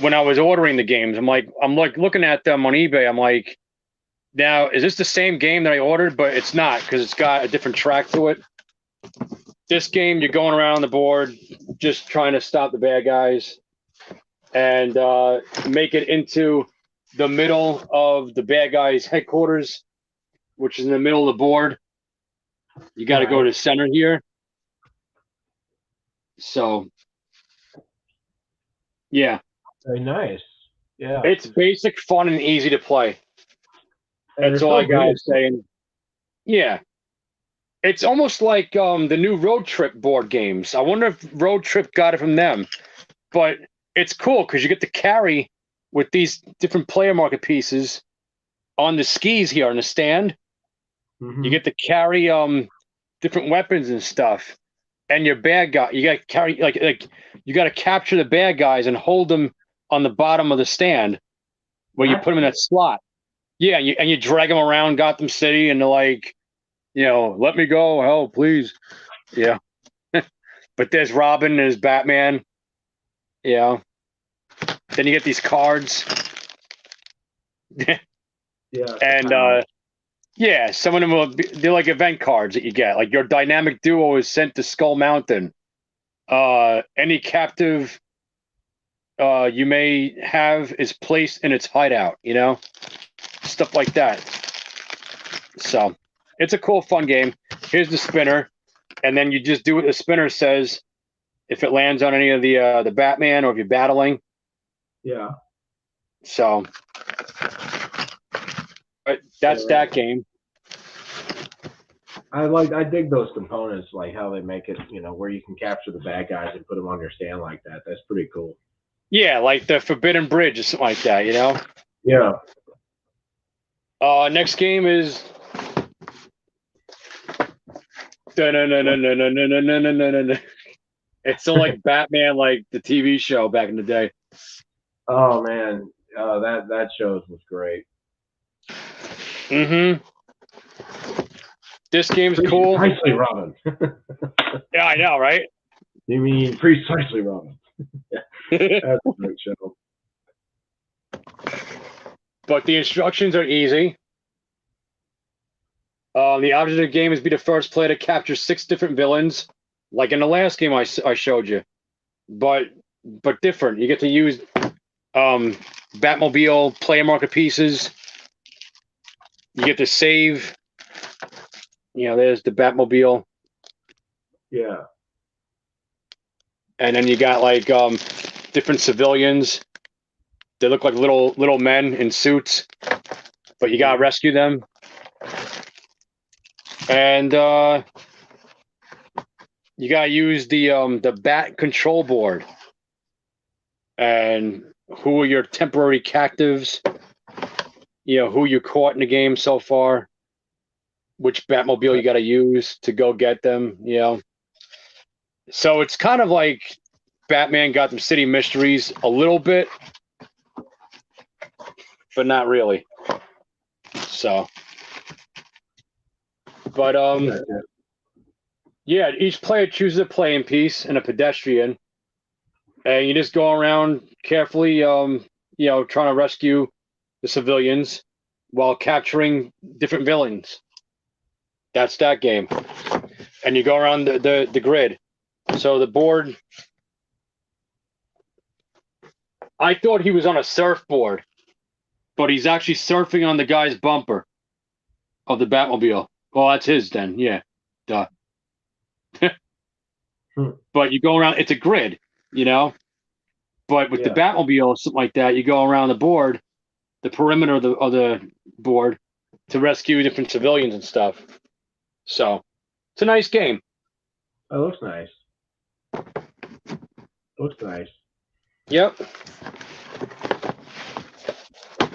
when I was ordering the games. I'm looking at them on eBay. I'm like, now is this the same game that I ordered? But it's not, because it's got a different track to it. This game, you're going around the board, just trying to stop the bad guys and make it into the middle of the bad guys' headquarters, which is in the middle of the board. You got to go to center here. So Yeah, Very nice. Yeah. it's basic, fun, and easy to play. And they're That's all so I gotta big. say. And yeah, it's almost like the new Road Trip board games. I wonder if Road Trip got it from them. But it's cool because you get to carry with these different player market pieces on the skis here on the stand. You Mm-hmm. get to carry different weapons and stuff. And your bad guy, you got to carry like you got to capture the bad guys and hold them on the bottom of the stand where you That's put them in that cool. slot. Yeah, and you drag them around Gotham City, and they're like, let me go, hell, please. Yeah, but there's Robin, there's Batman. Yeah, then you get these cards, Yeah. and yeah, some of them they're like event cards that you get. Like your dynamic duo is sent to Skull Mountain. Any captive you may have is placed in its hideout. Stuff like that. So it's a cool, fun game. Here's the spinner, and then you just do what the spinner says. If it lands on any of the Batman, or if you're battling. Yeah. So, but that's So that game. I dig those components, like how they make it, where you can capture the bad guys and put them on your stand like that. That's pretty cool. Yeah, like the Forbidden Bridge or something like that. Yeah. Next game is. It's so like Batman, like the TV show back in the day. Oh man, that shows was great. Mm-hmm. This game's cool. Precisely, Robin. Yeah, I know, right? You mean precisely, Robin? Yeah, that's a great show. But the instructions are easy. The object of the game is be the first player to capture 6 different villains, like in the last game I showed you, but different. You get to use Batmobile player market pieces. You get to save. There's the Batmobile, Yeah. and then you got like different civilians. They look like little men in suits, but you gotta rescue them. And you gotta use the Bat control board. And who are your temporary captives? Who you caught in the game so far? Which Batmobile you got to use to go get them? So it's kind of like Batman Gotham City Mysteries a little bit, but not really. So, but yeah, each player chooses a playing piece and a pedestrian, and you just go around carefully, trying to rescue the civilians while capturing different villains. That's that game. And you go around the grid. So the board, I thought he was on a surfboard, but he's actually surfing on the guy's bumper of the Batmobile. Well, that's his then. Yeah. Duh. But you go around, it's a grid, But with the Batmobile or something like that, you go around the board, the perimeter of the board, to rescue different civilians and stuff. So it's a nice game. It looks nice. Looks nice. Yep.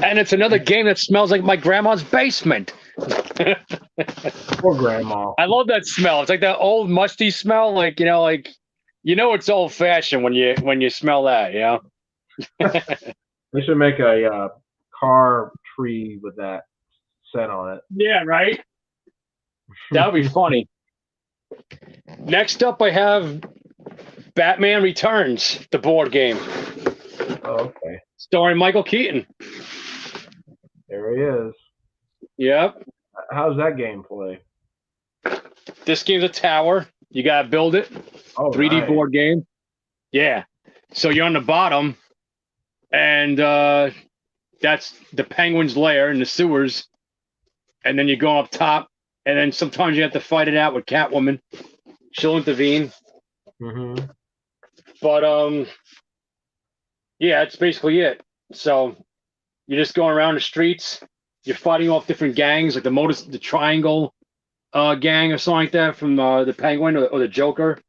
And it's another game that smells like my grandma's basement. Poor grandma. I love that smell. It's like that old musty smell, like it's old fashioned when you smell that, They should make a car tree with that scent on it. Yeah, right. That would be funny. Next up, I have Batman Returns, the board game. Oh, okay. Starring Michael Keaton. There he is. Yep. How's that game play? This game's a tower. You gotta build it. Oh, 3D nice. board game. Yeah. So you're on the bottom, and that's the Penguin's lair in the sewers. And then you go up top, and then sometimes you have to fight it out with Catwoman. She'll intervene. Mm-hmm. But Yeah, that's basically it. So you're just going around the streets. You're fighting off different gangs, like the Triangle gang or something like that from the Penguin or the Joker.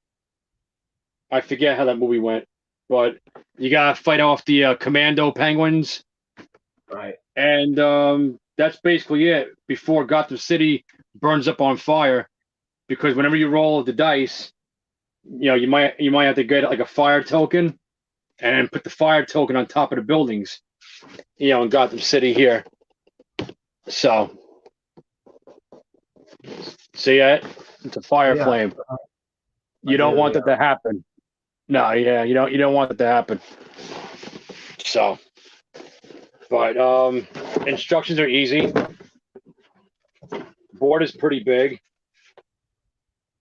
I forget how that movie went, but you gotta fight off the Commando Penguins, Right. and that's basically it. Before Gotham City burns up on fire, because whenever you roll the dice, you might have to get like a fire token and put the fire token on top of the buildings, in Gotham City here. So see that? It's a fire Yeah. flame. I You don't do. want Yeah. that to happen. No, yeah, you don't want that to happen. So, but instructions are easy. Board is pretty big.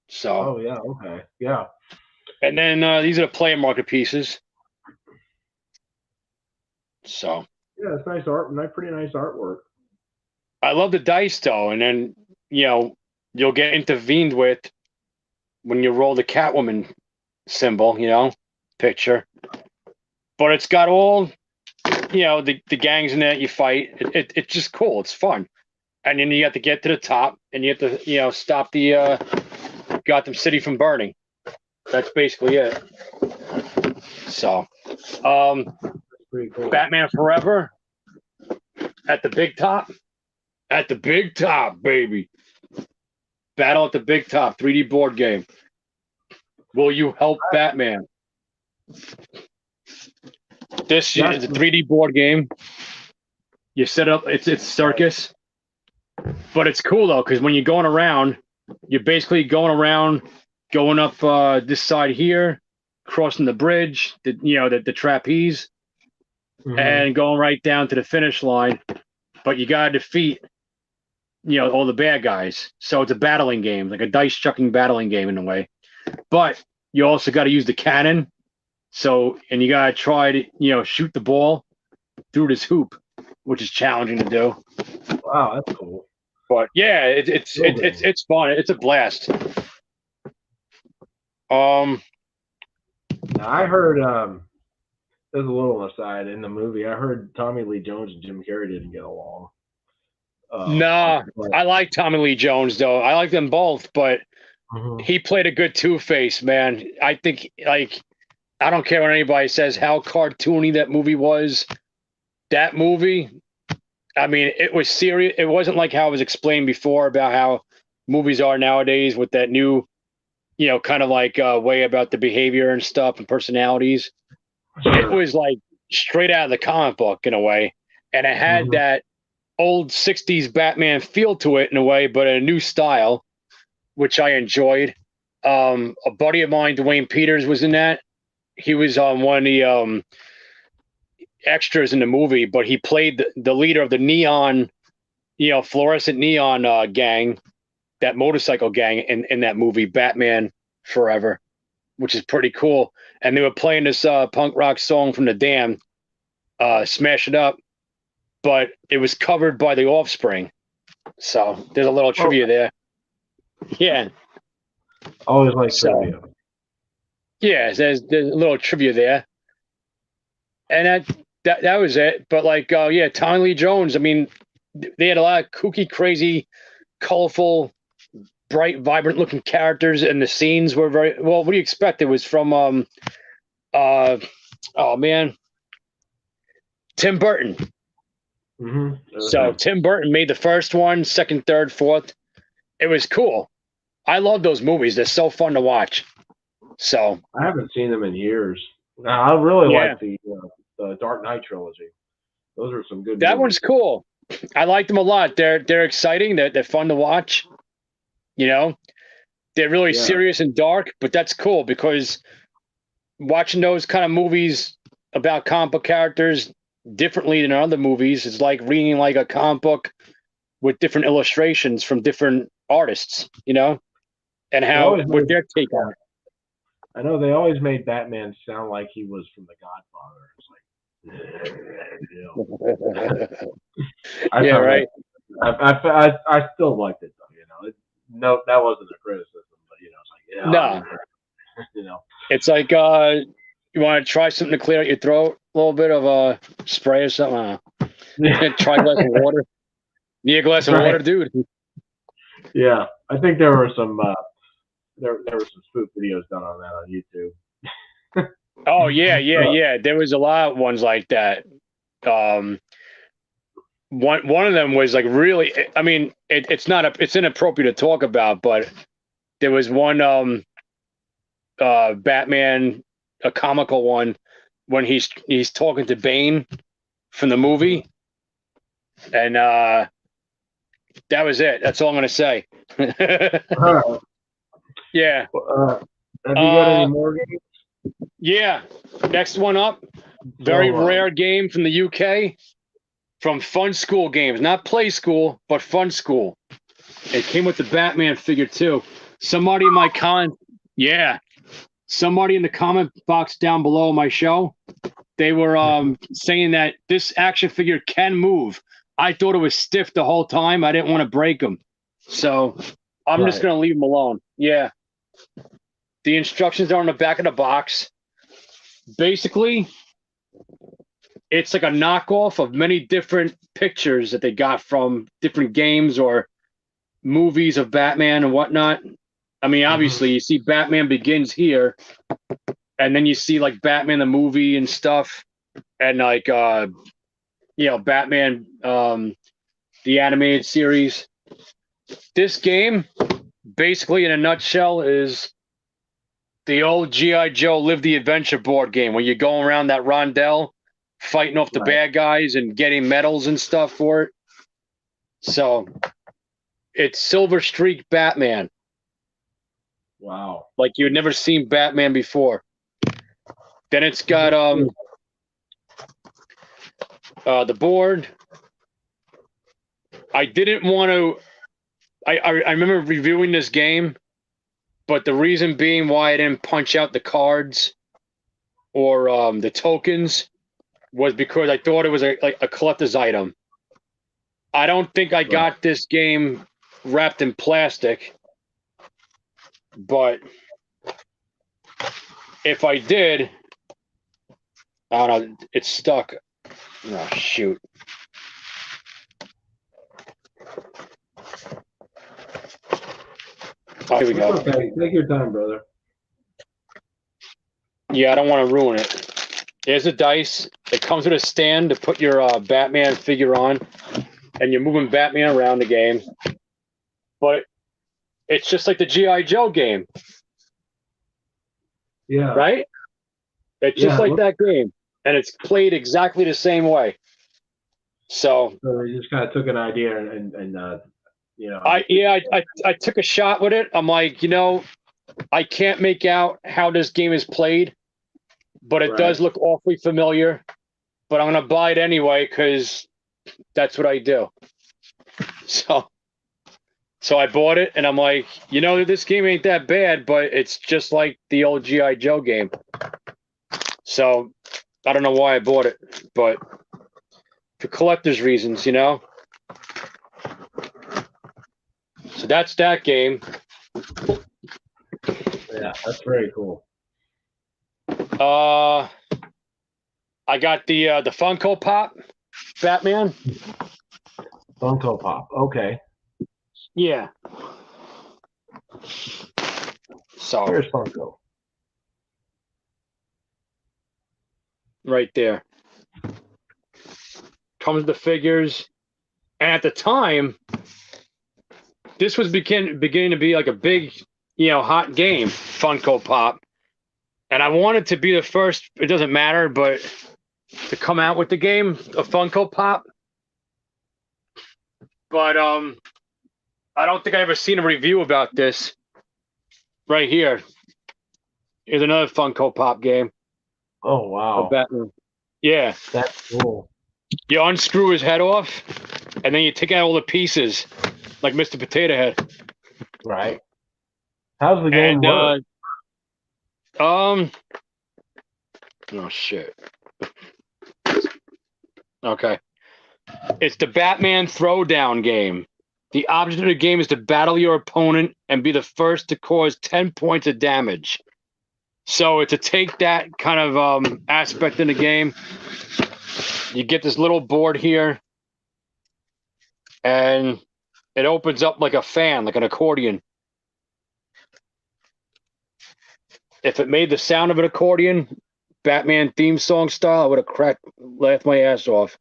So, Oh yeah. Okay. Yeah. and then these are the player market pieces. So, Yeah. It's nice art. Pretty nice artwork. I love the dice though, and then you'll get intervened with when you roll the Catwoman symbol, picture. But it's got all the gangs in it you fight. It's just cool. It's fun. And then you have to get to the top, and you have to stop the Gotham City from burning. That's basically it. So, Pretty cool. Batman Forever at the big top. At the big top, baby. Battle at the big top, 3D board game. Will you help Batman? This is a 3D board game. You set up, it's circus, but it's cool though because when you're going around, you're basically going up this side here, crossing the bridge, the trapeze, and going right down to the finish line. But you gotta defeat all the bad guys. So it's a battling game, like a dice chucking battling game in a way. But you also got to use the cannon. And you gotta try to shoot the ball through this hoop, which is challenging to do. Wow, that's cool. But yeah, it's fun. It's a blast. Now, I heard there's a little aside in the movie. I heard Tommy Lee Jones and Jim Carrey didn't get along. Nah, I like Tommy Lee Jones though. I like them both, but he played a good Two-Face, man. I think I don't care what anybody says how cartoony that movie was. That movie, I mean, it was serious. It wasn't like how it was explained before about how movies are nowadays with that new, kind of like way about the behavior and stuff and personalities. It was like straight out of the comic book in a way. And it had that old 60s Batman feel to it in a way, but a new style, which I enjoyed. A buddy of mine, Dwayne Peters, was in that. He was on one of the extras in the movie, but he played the leader of the neon, fluorescent neon gang, that motorcycle gang in that movie, Batman Forever, which is pretty cool. And they were playing this punk rock song from The Damned, Smash It Up, but it was covered by The Offspring. So there's a little trivia there. Yeah. Always like trivia. Yeah, there's a little trivia there. And that was it. But Tommy Lee Jones, I mean, they had a lot of kooky, crazy, colorful, bright, vibrant looking characters, and the scenes were very well. What do you expect? It was from Tim Burton. So Tim Burton made the first one, second, third, fourth. It was cool. I love those movies. They're so fun to watch. So I haven't seen them in years. I really like the Dark Knight trilogy. Those are some good. That movies. one's cool. I like them a lot. They're exciting. They're fun to watch. They're really serious and dark, but that's cool because watching those kind of movies about comic book characters differently than other movies is like reading like a comic book with different illustrations from different artists, and how what their take on it. I know they always made Batman sound like he was from The Godfather. It's like, yeah, right. I still liked it though. No, that wasn't a criticism, but it's like no. It's like you want to try something to clear out your throat, little bit of a spray or something. I don't know. Try a glass of water. Need a glass of Right. water, dude. Yeah, I think there were some there were some spoof videos done on that on YouTube. Oh yeah. There was a lot of ones like that. One of them was like really. I mean, it's inappropriate to talk about, but there was one Batman, a comical one, when he's talking to Bane from the movie, and that was it. That's all I'm gonna say. Right. Yeah. Have you got any more games? Yeah. Next one up. Very rare game from the UK. From Fun School Games. Not Play School, but Fun School. It came with the Batman figure too. Somebody in my somebody in the comment box down below my show, they were saying that this action figure can move. I thought it was stiff the whole time. I didn't want to break them. So I'm just going to leave them alone. Yeah. The instructions are on the back of the box. Basically, it's like a knockoff of many different pictures that they got from different games or movies of Batman and whatnot. I mean, obviously, you see Batman Begins here, and then you see like Batman the movie and stuff, and like Batman the animated series. This game, basically in a nutshell, is the old G.I. Joe Live the Adventure board game where you're going around that rondel fighting off the bad guys and getting medals and stuff for it. So it's Silver Streak Batman. Wow. Like you had never seen Batman before. Then it's got the board. I didn't want to I remember reviewing this game, but the reason being why I didn't punch out the cards or the tokens was because I thought it was a collector's item. I don't think I got this game wrapped in plastic, but if I did, I don't know, it's stuck. Oh, shoot. Oh, here we go. Okay, take your time, brother. Yeah, I don't want to ruin it. There's a dice. It comes with a stand to put your Batman figure on, and you're moving Batman around the game. But it's just like the G.I. Joe game. Yeah. Right? It's just like that game. And it's played exactly the same way. So you just kind of took an idea and you know. I took a shot with it. I'm like, I can't make out how this game is played, but it does look awfully familiar. But I'm gonna buy it anyway because that's what I do. So I bought it, and I'm like, this game ain't that bad, but it's just like the old G.I. Joe game. So I don't know why I bought it, but for collector's reasons, So that's that game. Yeah, that's very cool. I got the Funko Pop Batman. Funko Pop. Okay. Yeah. So here's Funko. Right there. Comes with the figures. And at the time, this was beginning to be like a big, hot game, Funko Pop. And I wanted to be the first, it doesn't matter, but to come out with the game of Funko Pop. But I don't think I ever seen a review about this. Right here. Here's another Funko Pop game. Oh, wow. Batman. Yeah. That's cool. You unscrew his head off, and then you take out all the pieces, like Mr. Potato Head. Right. How's the game work? Oh, shit. Okay. It's the Batman Throwdown game. The object of the game is to battle your opponent and be the first to cause 10 points of damage. So to take that kind of aspect in the game, you get this little board here, and it opens up like a fan, like an accordion. If it made the sound of an accordion, Batman theme song style, I would have laughed my ass off.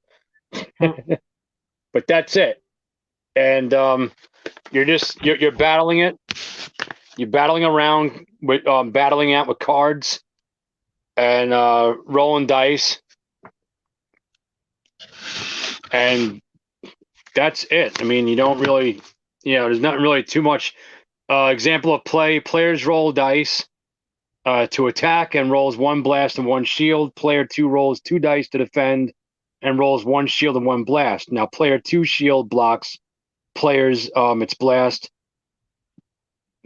But that's it. And you're battling it. You're battling around with battling out with cards and rolling dice, and that's it. I mean, you don't really, there's not really too much. Example of play: players roll dice to attack and rolls 1 blast and 1 shield. Player 2 rolls 2 dice to defend and rolls 1 shield and 1 blast. Now, player 2 shield blocks players its blast.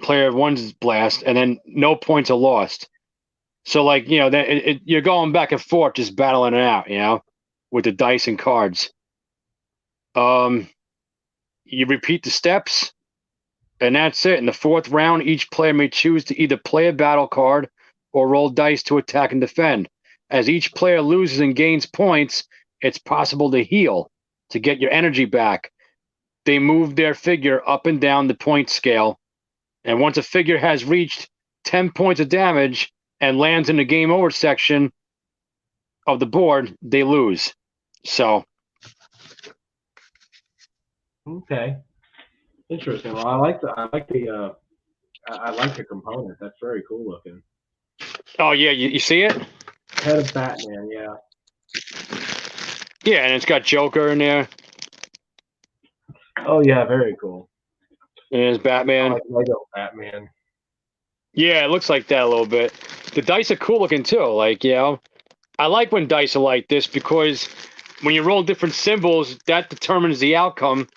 Player 1's blast, and then no points are lost. So, like, you're going back and forth, just battling it out, with the dice and cards. You repeat the steps, and that's it. In the 4th round, each player may choose to either play a battle card or roll dice to attack and defend. As each player loses and gains points, it's possible to heal to get your energy back. They move their figure up and down the point scale, and once a figure has reached 10 points of damage and lands in the game over section of the board, they lose. So. Okay. Interesting. Well, I like the component. That's very cool looking. Oh yeah, you see it? Head of Batman, yeah. Yeah, and it's got Joker in there. Oh yeah, very cool. And it's Batman. I like Lego Batman. Yeah, it looks like that a little bit. The dice are cool looking too. Like, I like when dice are like this because when you roll different symbols, that determines the outcome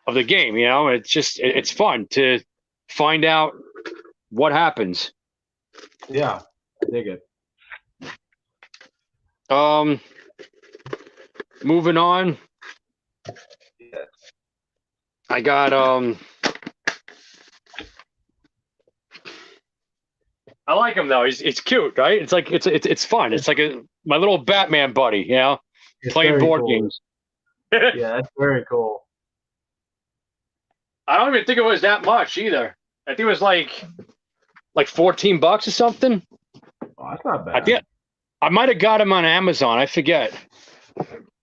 of the game. It's fun to find out what happens. Yeah, I dig it. Moving on. Yeah. I got I like him though. It's cute, right? It's like it's fun. It's like my little Batman buddy, playing board games. Yeah, that's very cool. I don't even think it was that much either. I think it was like $14 or something. Oh, that's not bad. I might have got him on Amazon. I forget.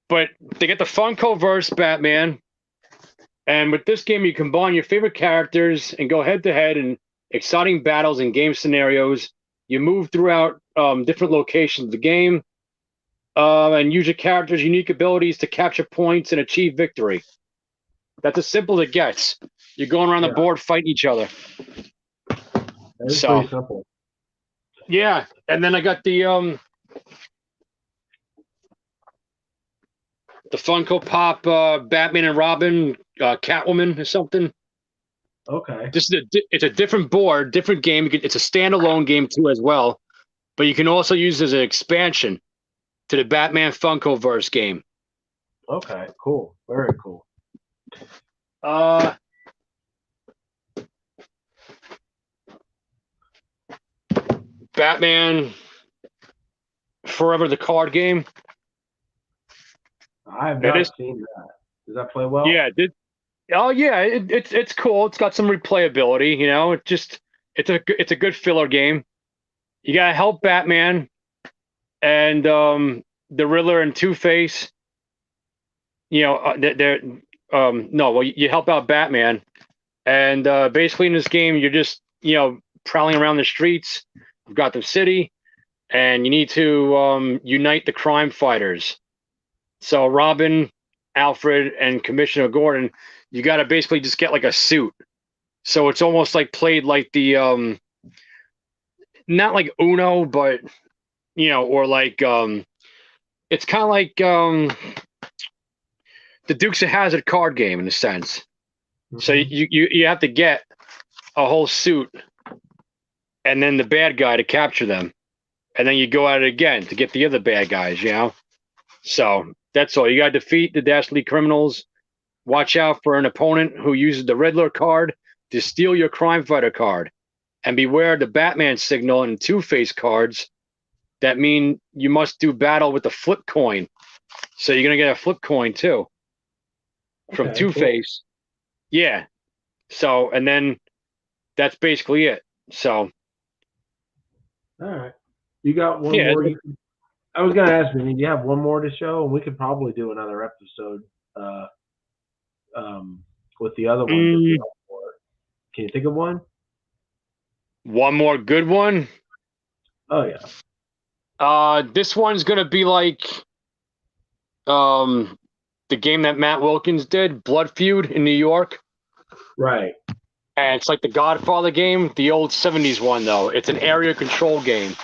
But they get the Funko verse Batman, and with this game, you combine your favorite characters and go head to head in exciting battles and game scenarios. You move throughout different locations of the game, and use your character's unique abilities to capture points and achieve victory. That's as simple as it gets. You're going around the board fighting each other. That is pretty simple. Yeah, and then I got the Funko Pop Batman and Robin, Catwoman or something. Okay. It's a different board, different game. It's a standalone game too as well, but you can also use it as an expansion to the Batman Funkoverse game. Okay, cool. Very cool. Batman Forever, the card game. I have not seen that. Does that play well? Yeah, it's cool. It's got some replayability. It's a good filler game. You gotta help Batman and the Riddler and Two-Face. You help out Batman, and basically in this game you're just prowling around the streets of Gotham City, and you need to unite the crime fighters. So Robin, Alfred, and Commissioner Gordon, you got to basically just get like a suit. So it's almost like played like the not like Uno, but or like it's kind of like the Dukes of Hazzard card game in a sense. Mm-hmm. So you have to get a whole suit and then the bad guy to capture them, and then you go at it again to get the other bad guys. So that's all. You got to defeat the dastardly criminals. Watch out for an opponent who uses the Riddler card to steal your crime fighter card. And beware the Batman signal and Two-Face cards that mean you must do battle with the flip coin. So you're gonna get a flip coin too from Okay, Two-Face. Cool. Yeah. So and then that's basically it. So all right. You got one yeah. more? I was gonna ask you, do you have one more to show? And we could probably do another episode uh, with the other ones if you have more. Can you think of one? One more good one. Oh yeah. This one's gonna be like the game that Matt Wilkins did, Blood Feud in New York. Right. And it's like the Godfather game, the old 70s one though. It's an area control game.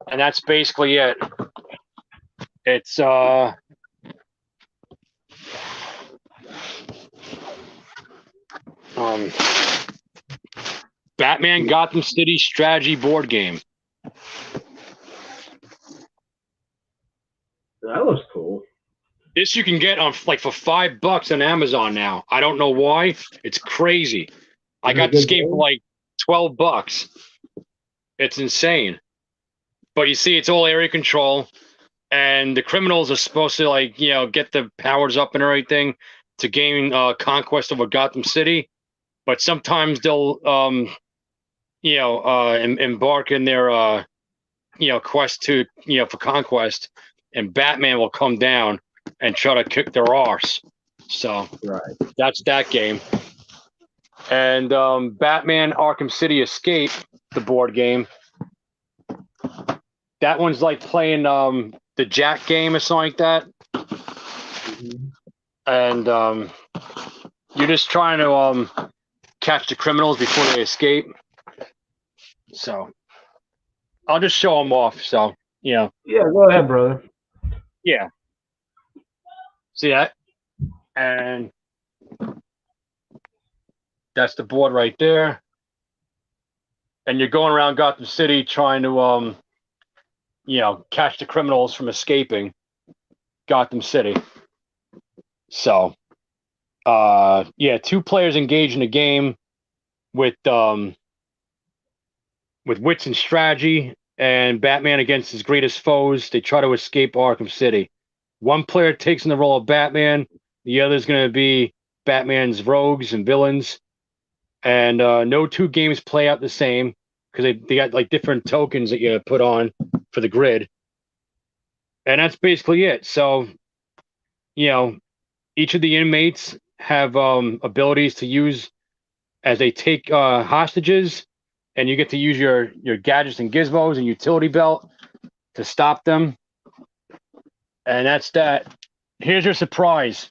And that's basically it. It's Batman Gotham City strategy board game. That looks cool. This you can get on like for $5 on Amazon now. I don't know why. It's crazy. I got this game for like $12. It's insane. But you see, it's all area control, and the criminals are supposed to like get the powers up and everything to gain conquest over Gotham City. But sometimes they'll embark in their quest to for conquest, and Batman will come down and try to kick their arse. So right. That's that game. And Batman Arkham City Escape, the board game. That one's like playing the Jack game or something like that. Mm-hmm. And you're just trying to catch the criminals before they escape. So I'll just show them off. So Yeah, go ahead, brother. Yeah. See that? And that's the board right there. And you're going around Gotham City trying to catch the criminals from escaping Gotham City. So two players engage in a game with wits and strategy, and Batman against his greatest foes. They try to escape Arkham City. One player takes in the role of Batman. The other is going to be Batman's rogues and villains. And no two games play out the same because they got like different tokens that you put on for the grid. And that's basically it. So, each of the inmates have abilities to use as they take hostages, and you get to use your gadgets and gizmos and utility belt to stop them. And that's that. Here's your surprise.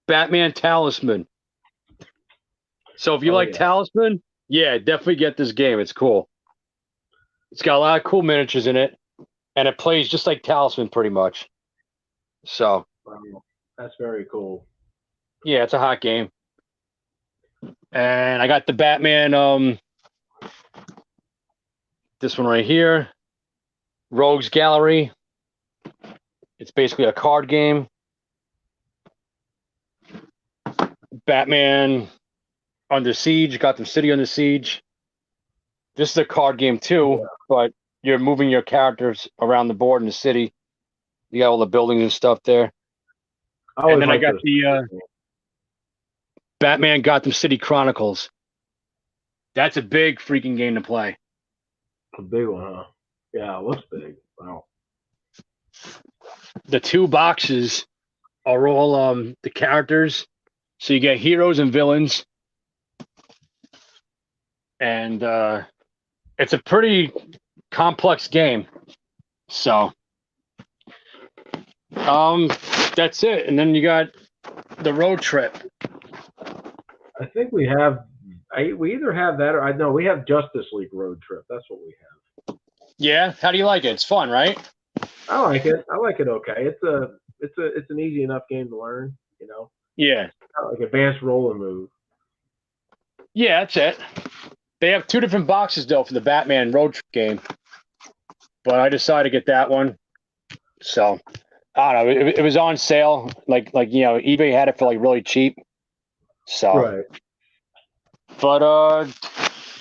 Batman Talisman. So if you like Talisman, definitely get this game. It's cool. It's got a lot of cool miniatures in it, and it plays just like Talisman pretty much. So that's very cool. Yeah, it's a hot game. And I got the Batman, this one right here, Rogues Gallery. It's basically a card game. Batman Under Siege, Gotham City Under Siege. This is a card game too, but you're moving your characters around the board in the city. You got all the buildings and stuff there. And then I got the Batman Gotham City Chronicles. That's a big freaking game to play. A big one, huh? Yeah, it looks big. Wow. The two boxes are all the characters. So you get heroes and villains. And it's a pretty complex game. So that's it. And then you got the road trip. I think we have we either have that or I know we have Justice League Road Trip. That's what we have. Yeah, how do you like it? It's fun, right? I like it. I like it. Okay, it's an easy enough game to learn. Yeah. Like advanced roll and move. Yeah, that's it. They have two different boxes though for the Batman Road Trip game, but I decided to get that one. So I don't know. It was on sale. Like eBay had it for like really cheap. So right. But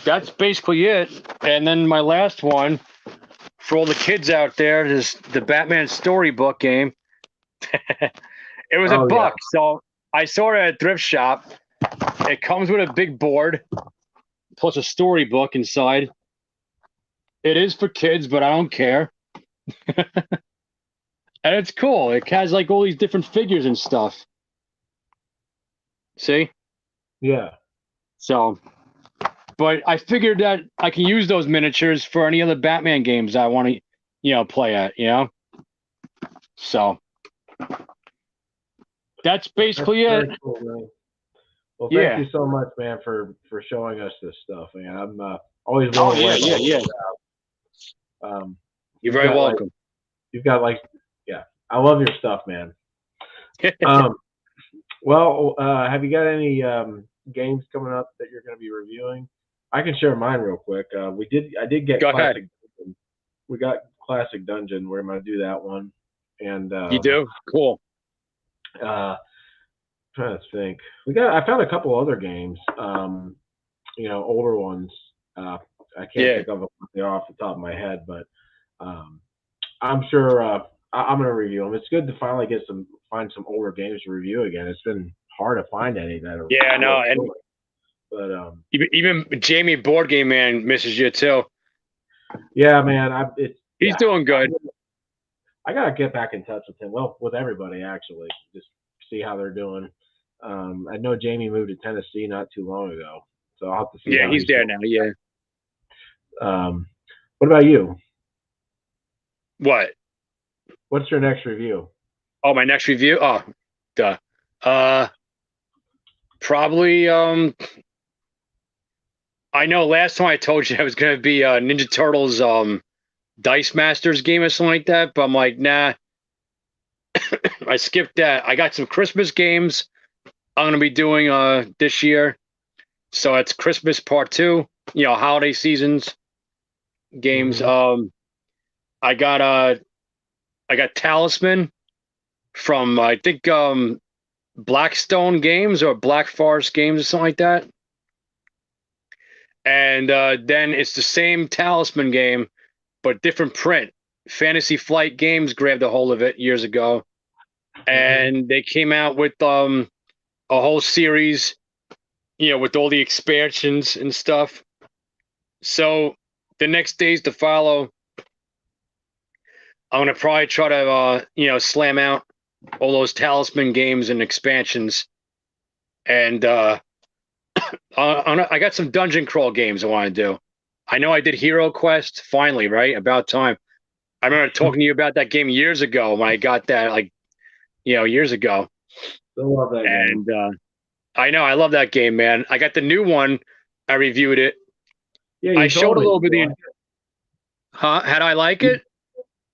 that's basically it. And then my last one for all the kids out there is the Batman Storybook game. It was a Oh yeah. buck, so I saw it at a thrift shop. It comes with a big board plus a storybook inside. It is for kids, but I don't care. And it's cool. It has like all these different figures and stuff. See? Yeah. So, but I figured that I can use those miniatures for any other Batman games I want to, play at. So that's basically That's it. very cool, man. Well, thank Yeah. you so much, man, for showing us this stuff, man. I'm always Oh blown yeah, away by yeah, what yeah. you have. You're You've very got like welcome. yeah. I love your stuff, man. Well, have you got any games coming up that you're going to be reviewing? I can share mine real quick. I did get Go ahead. Classic. We got Classic Dungeon. We're going to do that one, and You do? Cool. trying to think. I found a couple other games. Older ones. I can't think of them off the top of my head, but I'm sure I'm going to review them. It's good to finally find some older games to review again. It's been hard to find any that are. Yeah, no, and but even Jamie Board Game Man misses you too. Yeah, man, he's doing good. I gotta get back in touch with him. Well, with everybody actually, just see how they're doing. I know Jamie moved to Tennessee not too long ago, so I'll have to see. Yeah, he's there now. Yeah. What about you? What? What's your next review? Oh, my next review? Oh, duh. Probably. I know last time I told you I was gonna be Ninja Turtles Dice Masters game or something like that, but I'm like, nah. I skipped that. I got some Christmas games I'm gonna be doing this year. So it's Christmas Part 2, holiday seasons games. Mm-hmm. I got Talisman from I think Blackstone Games or Black Forest Games or something like that. And then it's the same Talisman game, but different print. Fantasy Flight Games grabbed a hold of it years ago, and they came out with a whole series, with all the expansions and stuff. So the next days to follow, I'm gonna probably try to slam out all those Talisman games and expansions, and I got some dungeon crawl games I want to do. I know I did HeroQuest finally, right? About time. I remember talking to you about that game years ago when I got that, years ago. I love that game. And I know I love that game, man. I got the new one. I reviewed it. Yeah, I showed a little bit. Huh? Had I like it?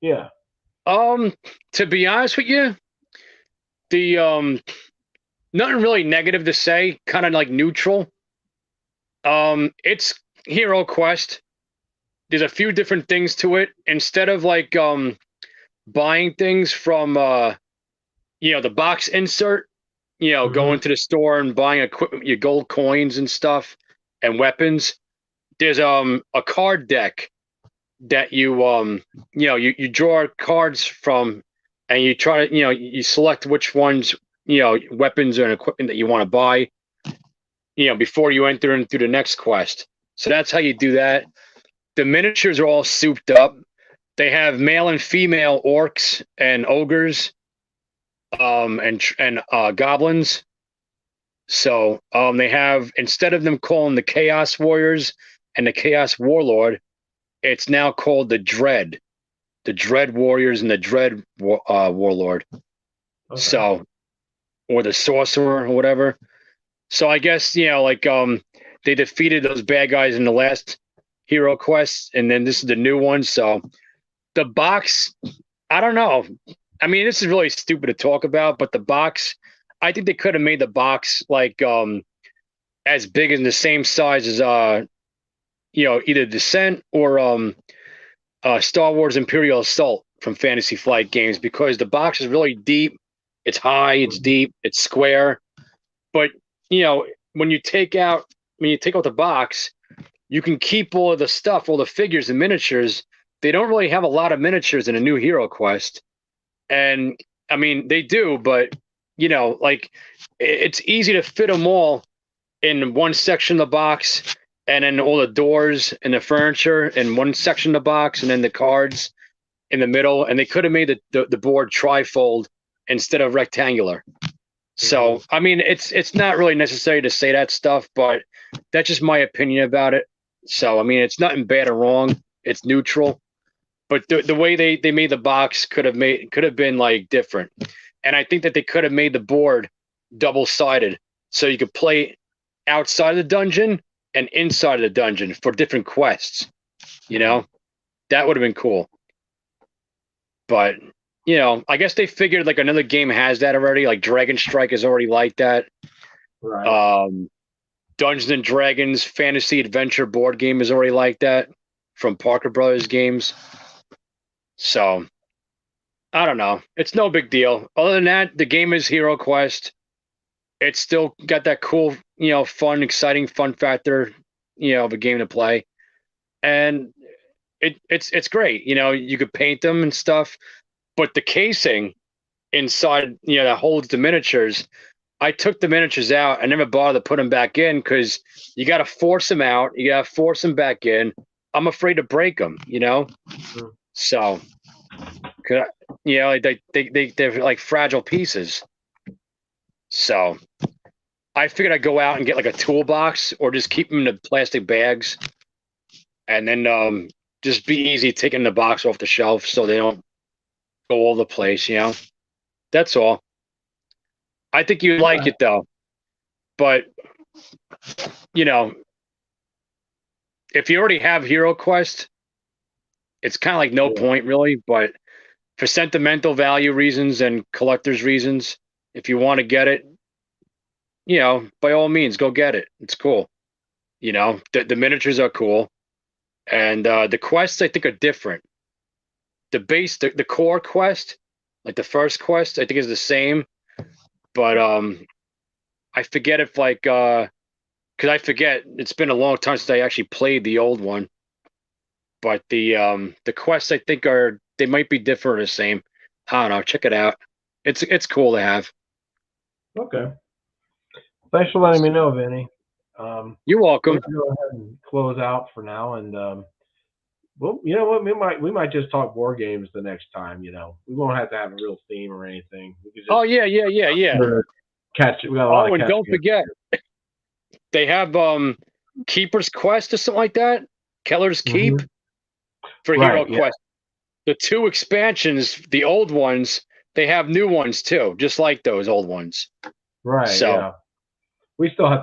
Yeah. To be honest with you, the nothing really negative to say. Kind of like neutral. It's HeroQuest. There's a few different things to it. Instead of buying things from the box insert, going to the store and buying equipment, your gold coins and stuff and weapons. There's a card deck that you draw cards from, and you try to you select which ones weapons and equipment that you want to buy before you enter into the next quest. So that's how you do that. The miniatures are all souped up. They have male and female orcs and ogres, and goblins. So they have, instead of them calling the Chaos Warriors and the Chaos Warlord, it's now called the Dread Warriors and the Dread Warlord. Okay. So, or the Sorcerer or whatever. So I guess they defeated those bad guys in the last HeroQuest, and then this is the new one. So the box, I don't know. I mean, this is really stupid to talk about, but the box, I think they could have made the box as big and the same size as either Descent or Star Wars Imperial Assault from Fantasy Flight Games, because the box is really deep. It's high, it's deep, it's square. But when you take out when you take out the box, you can keep all of the stuff, all the figures and miniatures. They don't really have a lot of miniatures in a new HeroQuest. And I mean, they do, but you know, like it's easy to fit them all in one section of the box, and then all the doors and the furniture in one section of the box, and then the cards in the middle. And they could have made the board trifold instead of rectangular. So I mean, it's not really necessary to say that stuff, but that's just my opinion about it. So I mean, it's nothing bad or wrong. It's neutral. But the way they made the box could have been like different. And I think that they could have made the board double-sided so you could play outside of the dungeon and inside of the dungeon for different quests. You know, that would have been cool. But you know, I guess they figured like another game has that already. Like Dragon Strike is already like that. Right. Dungeons and Dragons Fantasy Adventure board game is already like that from Parker Brothers Games. So I don't know. It's no big deal. Other than that, the game is HeroQuest. It's still got that cool, you know, fun, exciting fun factor, you know, of a game to play. And it's great. You know, you could paint them and stuff, but the casing inside, you know, that holds the miniatures, I took the miniatures out. I never bothered to put them back in because you got to force them out. You got to force them back in. I'm afraid to break them, you know? Mm-hmm. So, you know, they're like fragile pieces. So I figured I'd go out and get like a toolbox or just keep them in the plastic bags and then just be easy taking the box off the shelf so they don't go all over the place, you know? That's all. I think you'd like it though. But, you know, if you already have HeroQuest, it's kind of like no point really, but for sentimental value reasons and collector's reasons, if you want to get it, you know, by all means, go get it. It's cool. You know, the miniatures are cool. And the quests, I think, are different. The core quest, like the first quest, I think is the same. But I forget if like, because I forget, it's been a long time since I actually played the old one. But the quests I think they might be different or the same. I don't know. Check it out. It's cool to have. Okay. Thanks for letting me know, Vinny. You're welcome. We'll go ahead and close out for now, and well, you know what? We might just talk board games the next time. You know, we won't have to have a real theme or anything. We could just Oh yeah. catch it. We got a lot of and don't forget, they have Keeper's Quest or something like that. Keller's Keep for HeroQuest. Yeah. The 2 expansions, the old ones, they have new ones too, just like those old ones. Right. So yeah. We still have to